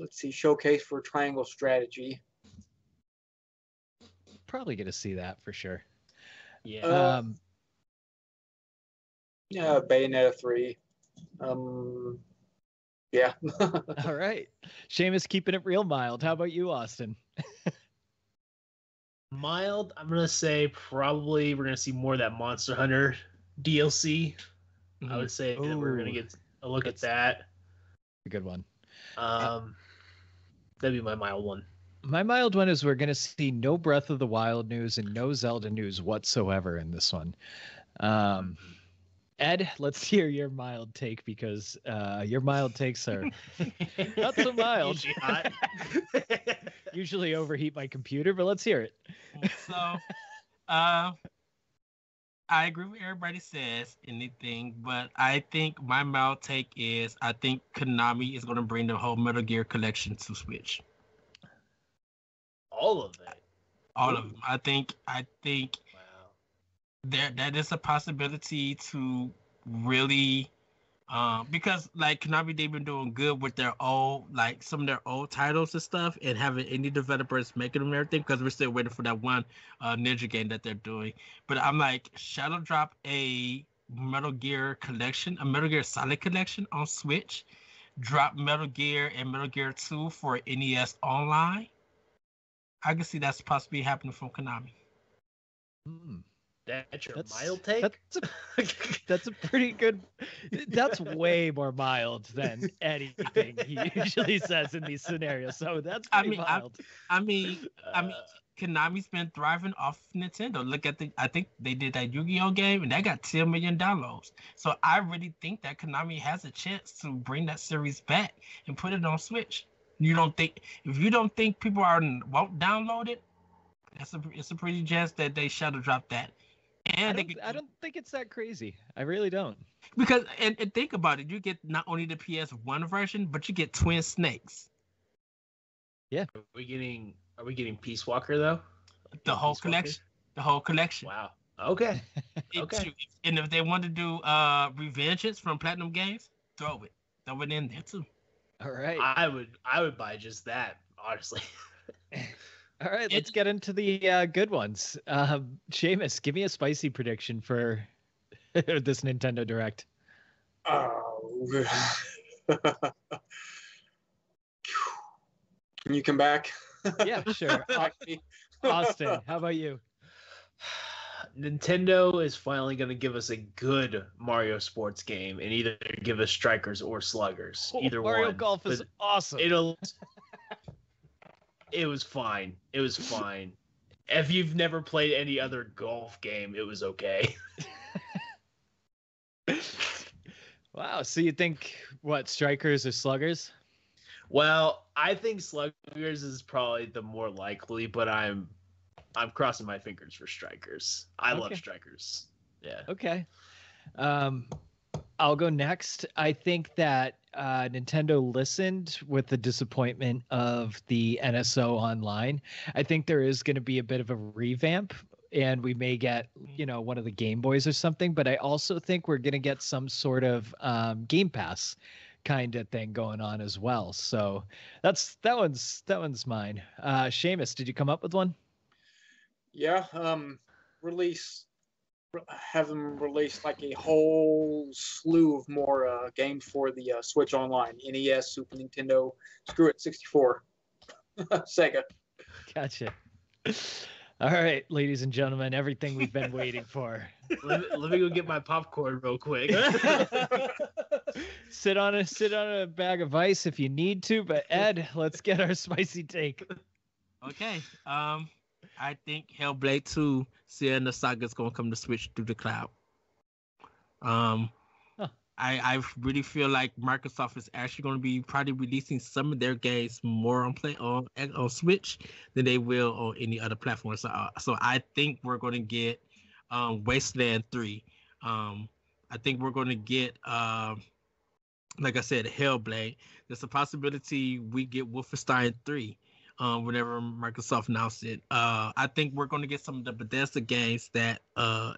see. Showcase for Triangle Strategy. Probably going to see that for sure. Yeah. Bayonetta 3. Yeah. All right. Seamus keeping it real mild. How about you, Austin? Mild, I'm going to say probably we're going to see more of that Monster Hunter DLC. I would say that we're going to get a look at that. A good one. That'd be my mild one. My mild one is we're going to see no Breath of the Wild news and no Zelda news whatsoever in this one. Ed, let's hear your mild take because your mild takes are not so mild. Usually hot. Usually overheat my computer, but let's hear it. So, I agree with everybody says anything, but I think my mild take is I think Konami is going to bring the whole Metal Gear collection to Switch. All of it. All of them. I think. Wow. that is a possibility to really because like Konami, they've been doing good with their old, like some of their old titles and stuff, and having indie developers making them and everything. Because we're still waiting for that one Ninja game that they're doing. But I'm like, Shadow drop a Metal Gear collection, a Metal Gear Solid collection on Switch. Drop Metal Gear and Metal Gear 2 for NES Online. I can see that's possibly happening from Konami. That's your mild take? That's a pretty good. That's way more mild than anything he usually says in these scenarios. So that's pretty mild. I mean, Konami's been thriving off Nintendo. Look at I think they did that Yu-Gi-Oh game and that got 10 million downloads. So I really think that Konami has a chance to bring that series back and put it on Switch. If you don't think people won't download it, it's a pretty chance that they Shadow drop that. And I don't think it's that crazy. I really don't. Because and think about it, you get not only the PS1 version, but you get Twin Snakes. Yeah. Are we getting Peace Walker though? The whole collection. The whole collection. Wow. Okay. Okay. And if they want to do Revengeance from Platinum Games, throw it in there too. All right. I would buy just that, honestly. All right, let's get into the good ones. Seamus, give me a spicy prediction for this Nintendo Direct. Oh. Can you come back? Yeah, sure. Austin, how about you? Nintendo is finally going to give us a good Mario sports game and either give us Strikers or Sluggers. Either Mario one. Golf is awesome. It was fine. It was fine. If you've never played any other golf game, it was okay. Wow. So you think Strikers or Sluggers? Well, I think Sluggers is probably the more likely, but I'm crossing my fingers for Strikers. I love Strikers. Yeah. Okay. I'll go next. I think that Nintendo listened with the disappointment of the NSO Online. I think there is going to be a bit of a revamp, and we may get, one of the Game Boys or something. But I also think we're going to get some sort of Game Pass kind of thing going on as well. So that one's mine. Seamus, did you come up with one? Yeah. Have them release like a whole slew of more games for the Switch Online, NES, Super Nintendo, screw it, 64, Sega. Gotcha. All right, ladies and gentlemen, everything we've been waiting for. Let me go get my popcorn real quick. Sit on a bag of ice if you need to, but Ed, let's get our spicy take. Okay. I think Hellblade 2, Senua's Saga is going to come to Switch through the cloud. I really feel like Microsoft is actually going to be probably releasing some of their games more on Switch than they will on any other platform. So I think we're going to get Wasteland 3. I think we're going to get, like I said, Hellblade. There's a possibility we get Wolfenstein 3. Whenever Microsoft announced it, I think we're going to get some of the Bethesda games that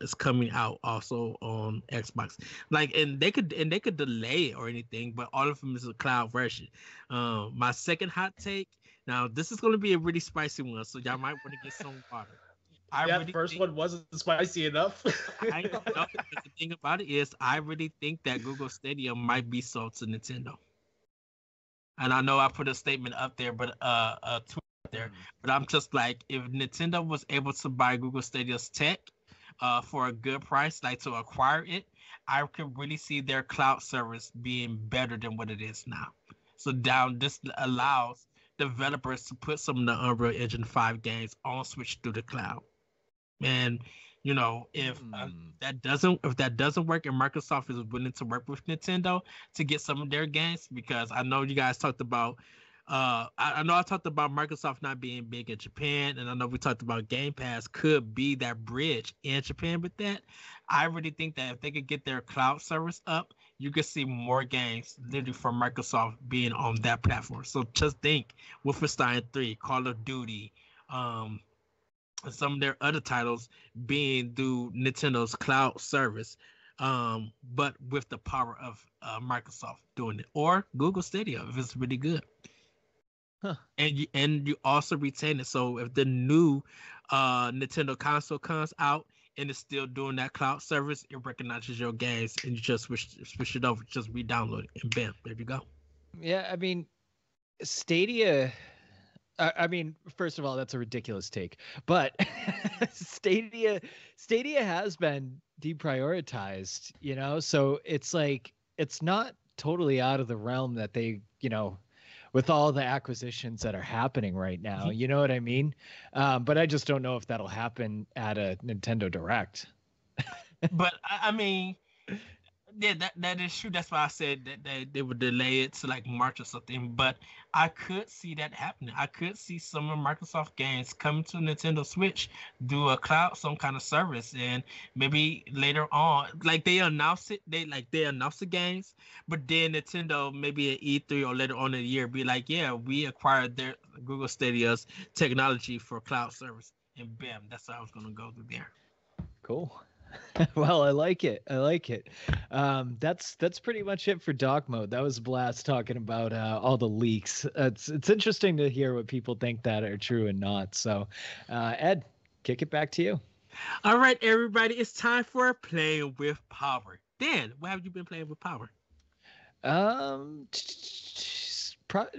is coming out also on Xbox. And they could delay it or anything, but all of them is a cloud version. My second hot take. Now this is going to be a really spicy one, so y'all might want to get some water. That first one wasn't spicy enough. I know. The thing about it is, I really think that Google Stadia might be sold to Nintendo. And I know I put a statement up there, but a tweet there. But I'm just like, if Nintendo was able to buy Google Stadia's tech for a good price, like to acquire it, I could really see their cloud service being better than what it is now. So this allows developers to put some of the Unreal Engine 5 games on Switch through the cloud. And if that doesn't work and Microsoft is willing to work with Nintendo to get some of their games, because I know you guys talked about I know I talked about Microsoft not being big in Japan, and I know we talked about Game Pass could be that bridge in Japan with that. I really think that if they could get their cloud service up, you could see more games literally from Microsoft being on that platform. So just think Wolfenstein 3, Call of Duty, and some of their other titles being through Nintendo's cloud service, but with the power of Microsoft doing it, or Google Stadia if it's really good. Huh. And you also retain it. So if the new Nintendo console comes out and it's still doing that cloud service, it recognizes your games and you just switch it over, just re-download it, and bam, there you go. Yeah, I mean, Stadia. I mean, first of all, that's a ridiculous take, but Stadia has been deprioritized, you know, so it's like it's not totally out of the realm that they, you know, with all the acquisitions that are happening right now, you know what I mean? But I just don't know if that'll happen at a Nintendo Direct. But I mean, yeah, that is true. That's why I said that they would delay it to like March or something. But I could see that happening. I could see some of Microsoft games coming to Nintendo Switch, do a cloud, some kind of service, and maybe later on, like they announce it, they announce the games, but then Nintendo maybe at E3 or later on in the year be like, yeah, we acquired their Google Stadia's technology for cloud service, and bam, that's how I was gonna go through there. Cool. Well, I like it. That's pretty much it for Dog Mode. That was a blast talking about all the leaks. It's interesting to hear what people think that are true and not. So, Ed, kick it back to you. All right, everybody, it's time for Playing with Power. Dan, what have you been playing with Power?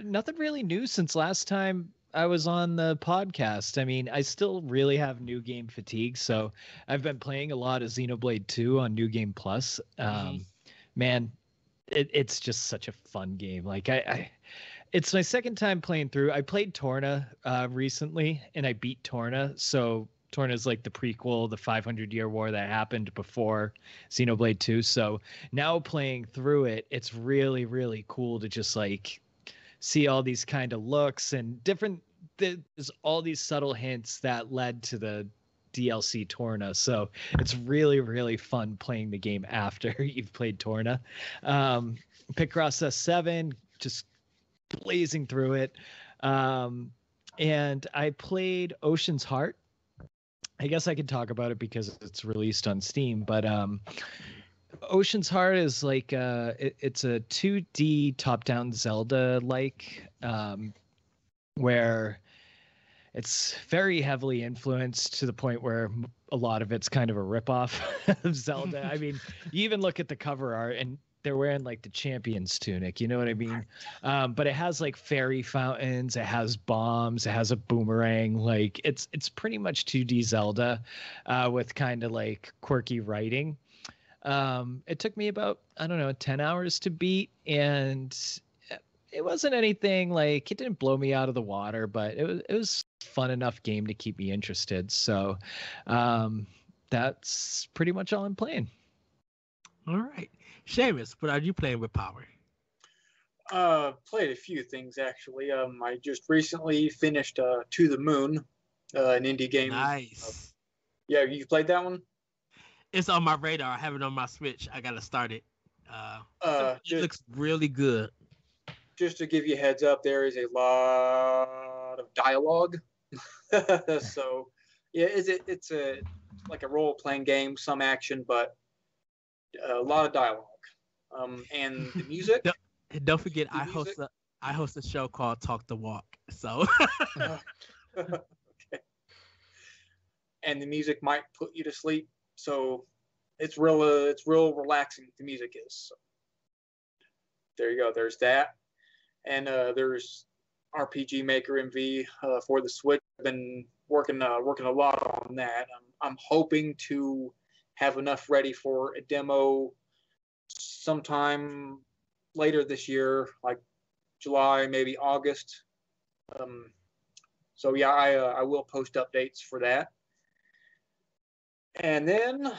Nothing really new since last time I was on the podcast. I mean, I still really have new game fatigue, so I've been playing a lot of Xenoblade 2 on New Game Plus. Man, it's just such a fun game. Like it's my second time playing through. I played Torna recently, and I beat Torna. So Torna is like the prequel, the 500-year war that happened before Xenoblade 2. So now playing through it, it's really, really cool to just like see all these kind of looks and there's all these subtle hints that led to the DLC Torna. So it's really, really fun playing the game after you've played Torna. Picross S7, just blazing through it. And I played Ocean's Heart. I guess I could talk about it because it's released on Steam, but Ocean's Heart is like it's a 2D top-down Zelda-like, where it's very heavily influenced to the point where a lot of it's kind of a ripoff of Zelda. I mean, you even look at the cover art and they're wearing like the champion's tunic, you know what I mean? But it has like fairy fountains, it has bombs, it has a boomerang. Like it's pretty much 2D Zelda with kind of like quirky writing. It took me about, 10 hours to beat, and it wasn't anything like, it didn't blow me out of the water, but it was a fun enough game to keep me interested. So that's pretty much all I'm playing. All right. Seamus, what are you playing with Power? Played a few things actually. I just recently finished To the Moon, an indie game. Nice. Yeah, you played that one? It's on my radar. I have it on my Switch. I gotta start it. It looks really good. Just to give you a heads up, there is a lot of dialogue. So, yeah, it's like a role-playing game, some action, but a lot of dialogue. And the music. Don't forget, I host a show called Talk the Walk. So. Okay. And the music might put you to sleep. So it's real relaxing. The music is. So there you go. There's that, and there's RPG Maker MV for the Switch. I've been working a lot on that. I'm hoping to have enough ready for a demo sometime later this year, like July, maybe August. So yeah, I will post updates for that. And then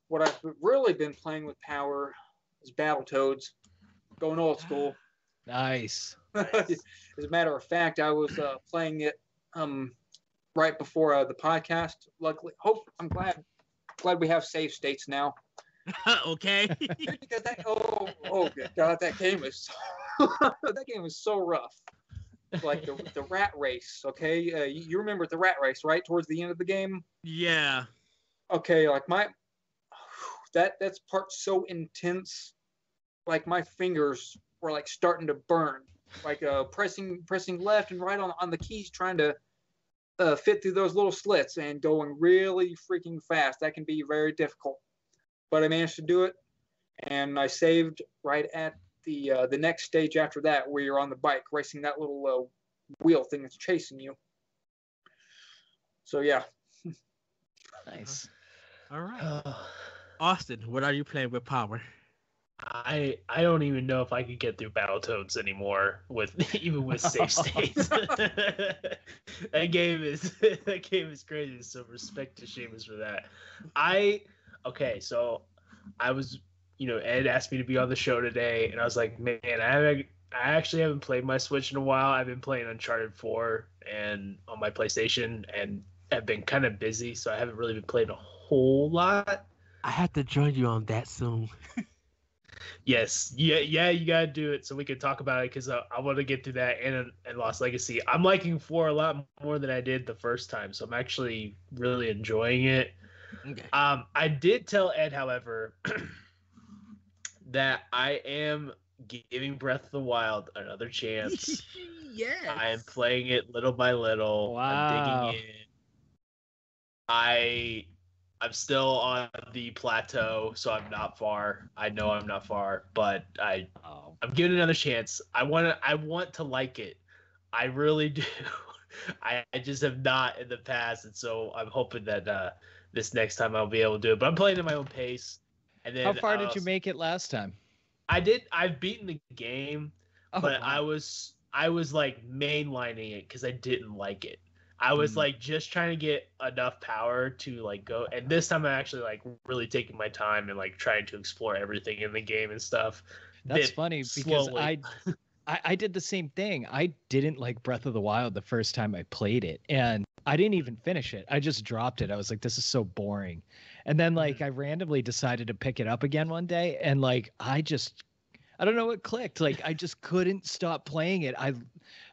what I've really been playing with Power is Battletoads, going old school. Nice. As a matter of fact, I was playing it right before the podcast. Luckily, I'm glad we have save states now. Okay. Because that good God, that game is so rough. like the rat race. Okay, you remember the rat race, right? Towards the end of the game. Yeah. Okay, like that's part so intense. Like my fingers were like starting to burn. Like pressing left and right on the keys, trying to fit through those little slits and going really freaking fast. That can be very difficult. But I managed to do it, and I saved right at the next stage after that, where you're on the bike racing that little wheel thing that's chasing you. So yeah. Nice. All right. Austin, what are you playing with Power? I don't even know if I could get through Battletoads anymore with even with save states. that game is crazy. So respect to Seamus for that. So I was, Ed asked me to be on the show today, and I was like, man, I actually haven't played my Switch in a while. I've been playing Uncharted 4 and on my PlayStation, and I've been kind of busy, so I haven't really been playing a whole lot. I have to join you on that soon. Yes, yeah, you gotta do it so we can talk about it, because I want to get through that and Lost Legacy. I'm liking 4 a lot more than I did the first time, so I'm actually really enjoying it. Okay. I did tell Ed, however, that I am giving Breath of the Wild another chance. Yes. I am playing it little by little. Wow. I'm digging in. I'm still on the plateau, so I'm not far. I know I'm not far, but I'm giving it another chance. I want to like it. I really do. I just have not in the past, and so I'm hoping that this next time I'll be able to do it. But I'm playing at my own pace. And then How far did you make it last time? I've beaten the game, but wow. I was like mainlining it because I didn't like it. I was like just trying to get enough power to like go, and this time I'm actually like really taking my time and like trying to explore everything in the game and stuff. That's funny because I did the same thing. I didn't like Breath of the Wild the first time I played it, and I didn't even finish it. I just dropped it. I was like, this is so boring. And then like I randomly decided to pick it up again one day, and like I don't know what clicked. Like I just couldn't stop playing it.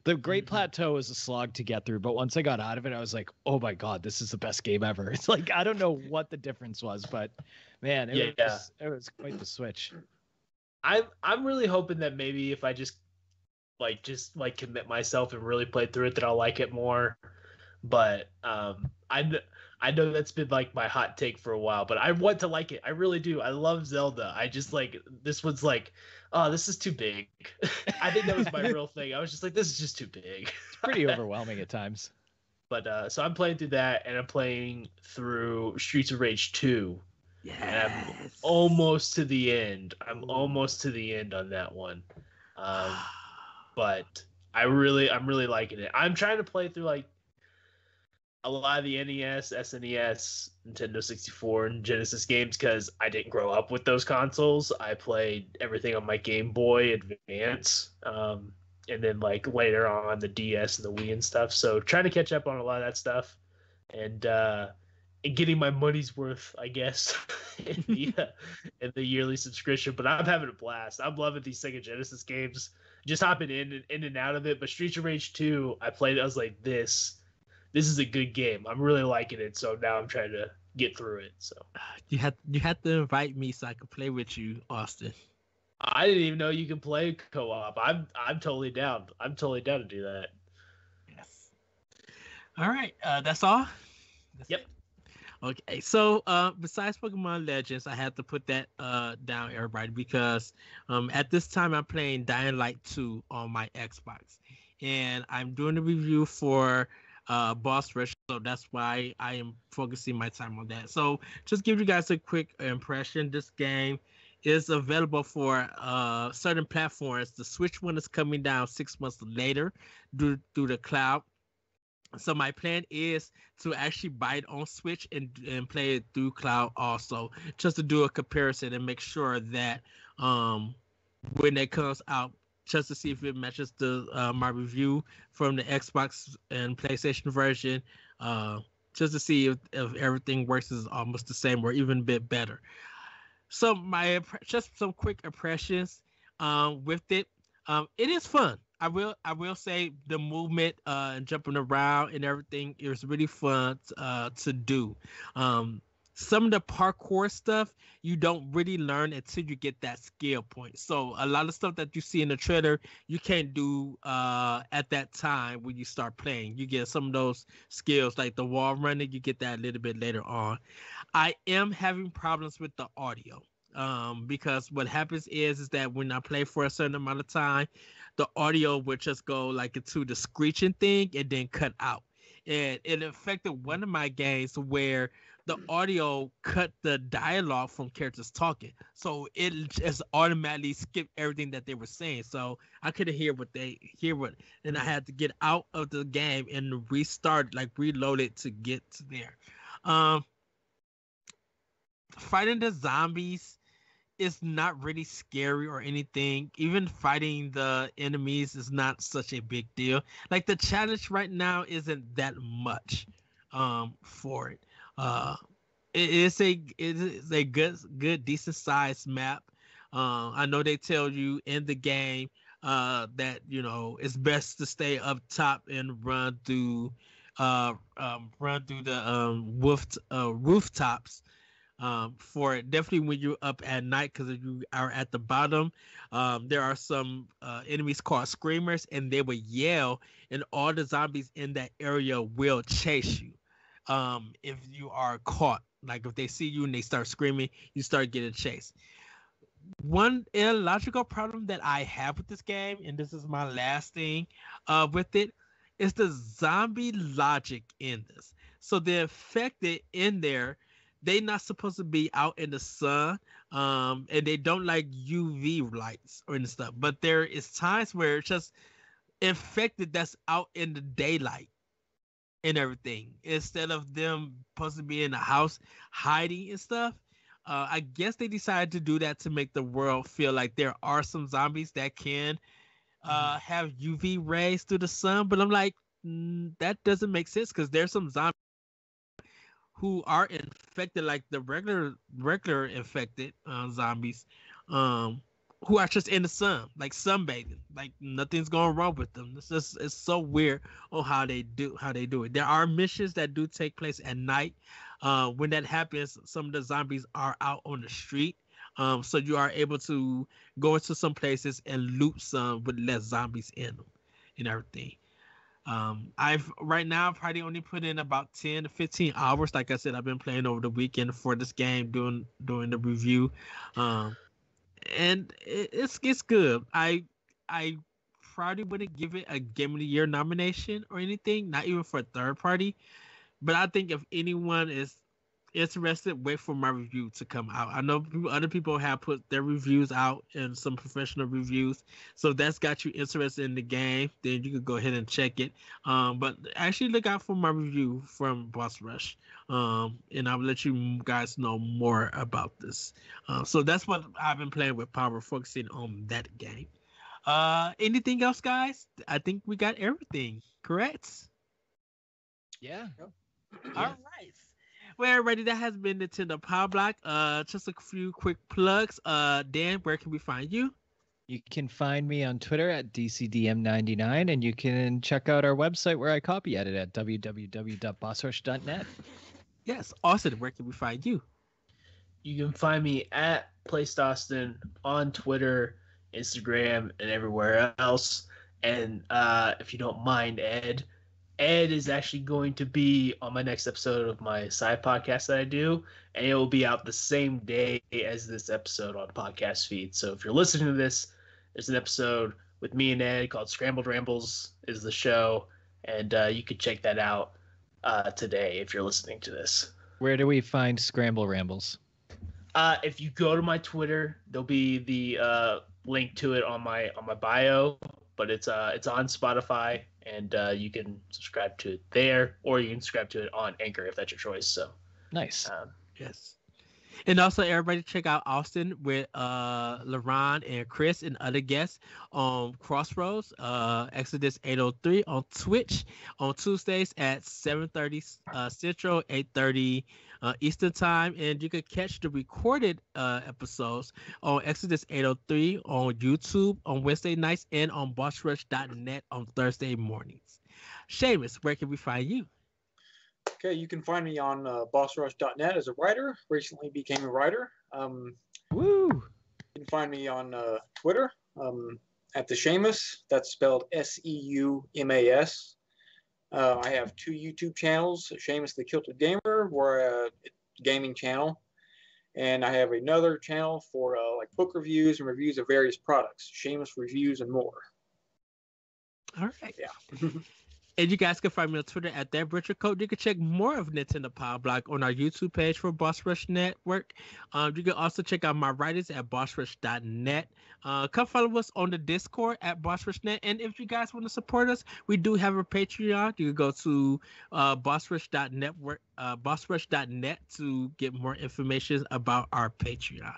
The Great Plateau was a slog to get through, but once I got out of it, I was like, oh my God, this is the best game ever. It's like, I don't know what the difference was, but man, it was quite the switch. I'm really hoping that maybe if I just commit myself and really play through it, that I'll like it more. But I know that's been like my hot take for a while, but I want to like it. I really do. I love Zelda. I just like this one's like, oh, this is too big. I think that was my real thing. I was just like, this is just too big. It's pretty overwhelming at times. But so I'm playing through that, and I'm playing through Streets of Rage 2. Yes. And I'm almost to the end. I'm almost to the end on that one. But I'm really liking it. I'm trying to play through like a lot of the NES, SNES, Nintendo 64, and Genesis games because I didn't grow up with those consoles. I played everything on my Game Boy Advance, and then like later on the DS and the Wii and stuff. So trying to catch up on a lot of that stuff, and getting my money's worth, I guess, in the yearly subscription. But I'm having a blast. I'm loving these Sega Genesis games. Just hopping in and out of it. But Streets of Rage 2, I played it. I was like, this is a good game. I'm really liking it. So now I'm trying to get through it. So you had to invite me so I could play with you, Austin. I didn't even know you could play co-op. I'm totally down. I'm totally down to do that. Yes. All right. That's all. Yep. Okay, so besides Pokemon Legends, I had to put that down, everybody, because at this time I'm playing Dying Light 2 on my Xbox, and I'm doing a review for Boss Rush, so that's why I am focusing my time on that. So just give you guys a quick impression. This game is available for certain platforms. The Switch one is coming down 6 months later through the cloud. So my plan is to actually buy it on Switch and play it through cloud also, just to do a comparison and make sure that when it comes out, just to see if it matches the my review from the Xbox and PlayStation version, just to see if everything works is almost the same or even a bit better. So just some quick impressions with it. It is fun. I will say the movement and jumping around and everything is really fun to do. Some of the parkour stuff you don't really learn until you get that skill point. So a lot of stuff that you see in the trailer you can't do at that time when you start playing. You get some of those skills like the wall running. You get that a little bit later on. I am having problems with the audio. Because what happens is that when I play for a certain amount of time, the audio would just go like into the screeching thing and then cut out. And it affected one of my games where the audio cut the dialogue from characters talking. So it just automatically skipped everything that they were saying. So I couldn't hear what, and I had to get out of the game and reload it to get to there. Fighting the zombies is not really scary or anything. Even fighting the enemies is not such a big deal. Like the challenge right now isn't that much for it. It is a good decent sized map. I know they tell you in the game that it's best to stay up top and run through the rooftops. For it, definitely when you're up at night, because if you are at the bottom, there are some enemies called screamers, and they will yell, and all the zombies in that area will chase you. If you are caught, like if they see you and they start screaming, you start getting chased. One illogical problem that I have with this game, and this is my last thing with it, is the zombie logic in this. So the infected in there, they not supposed to be out in the sun, and they don't like UV lights or any stuff. But there is times where it's just infected that's out in the daylight and everything, instead of them supposed to be in the house hiding and stuff. I guess they decided to do that to make the world feel like there are some zombies that can have UV rays through the sun. But I'm like, that doesn't make sense, because there's some zombies who are infected, like the regular infected zombies, who are just in the sun, like sunbathing, like nothing's going wrong with them. It's so weird on how they do it. There are missions that do take place at night. When that happens, some of the zombies are out on the street. So you are able to go into some places and loot some with less zombies in them and everything. I've right now probably only put in about 10 to 15 hours. Like I said, I've been playing over the weekend for this game, doing the review, and it's good. I probably wouldn't give it a Game of the Year nomination or anything, not even for a third party. But I think if anyone is interested, wait for my review to come out. I know other people have put their reviews out and some professional reviews, so if that's got you interested in the game, then you can go ahead and check it. But actually look out for my review from Boss Rush, and I'll let you guys know more about this. So that's what I've been playing with Power, focusing on that game. Anything else, guys? I think we got everything correct. Yeah. All right. Well, everybody, that has been Nintendo Power Block. Just a few quick plugs. Dan, where can we find you? You can find me on Twitter at DCDM99, and you can check out our website where I copy edit at www.bossrush.net. Yes. Austin, where can we find you? You can find me at PlayStaustin on Twitter, Instagram, and everywhere else. And if you don't mind, Ed is actually going to be on my next episode of my side podcast that I do, and it will be out the same day as this episode on podcast feed. So if you're listening to this, there's an episode with me and Ed called Scrambled Rambles is the show, and you can check that out today if you're listening to this. Where do we find Scramble Rambles? If you go to my Twitter, there'll be the link to it on my bio, but it's on Spotify, and you can subscribe to it there, or you can subscribe to it on Anchor if that's your choice. So nice. Yes. And also, everybody check out Austin with LaRon and Chris and other guests on Crossroads, Exodus 803 on Twitch on Tuesdays at 7:30 Central, 8:30 Eastern Time. And you can catch the recorded episodes on Exodus 803 on YouTube on Wednesday nights and on bossrush.net on Thursday mornings. Seamus, where can we find you? Okay, you can find me on bossrush.net as a writer. Recently became a writer. Woo! You can find me on Twitter at the Seamus. That's spelled SEUMAS. I have 2 YouTube channels: Seamus the Kilted Gamer, where gaming channel, and I have another channel for like book reviews and reviews of various products: Seamus Reviews and more. All right. Yeah. And you guys can find me on Twitter at ThatRichardCode. You can check more of Nintendo Power Block on our YouTube page for Boss Rush Network. You can also check out my writings at bossrush.net. Come follow us on the Discord at bossrush.net. And if you guys want to support us, we do have a Patreon. You can go to bossrush.network, bossrush.net to get more information about our Patreon.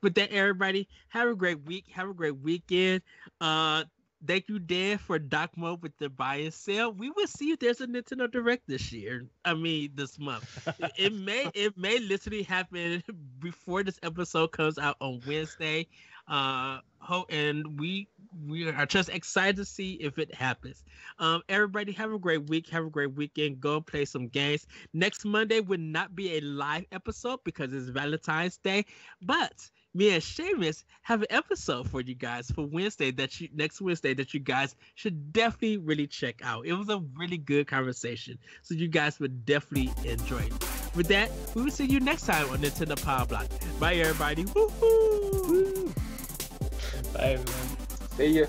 With that, everybody, have a great week. Have a great weekend. Thank you, Dan, for Doc Mode with the buy and sell. We will see if there's a Nintendo Direct this month. It may literally happen before this episode comes out on Wednesday. And we are just excited to see if it happens. Everybody, have a great week. Have a great weekend. Go play some games. Next Monday would not be a live episode because it's Valentine's Day, but me and Seamus have an episode for you guys for next Wednesday that you guys should definitely really check out. It was a really good conversation, so you guys would definitely enjoy it. With that, we will see you next time on Nintendo Power Block. Bye, everybody. Woo-hoo! Bye, everyone. See ya.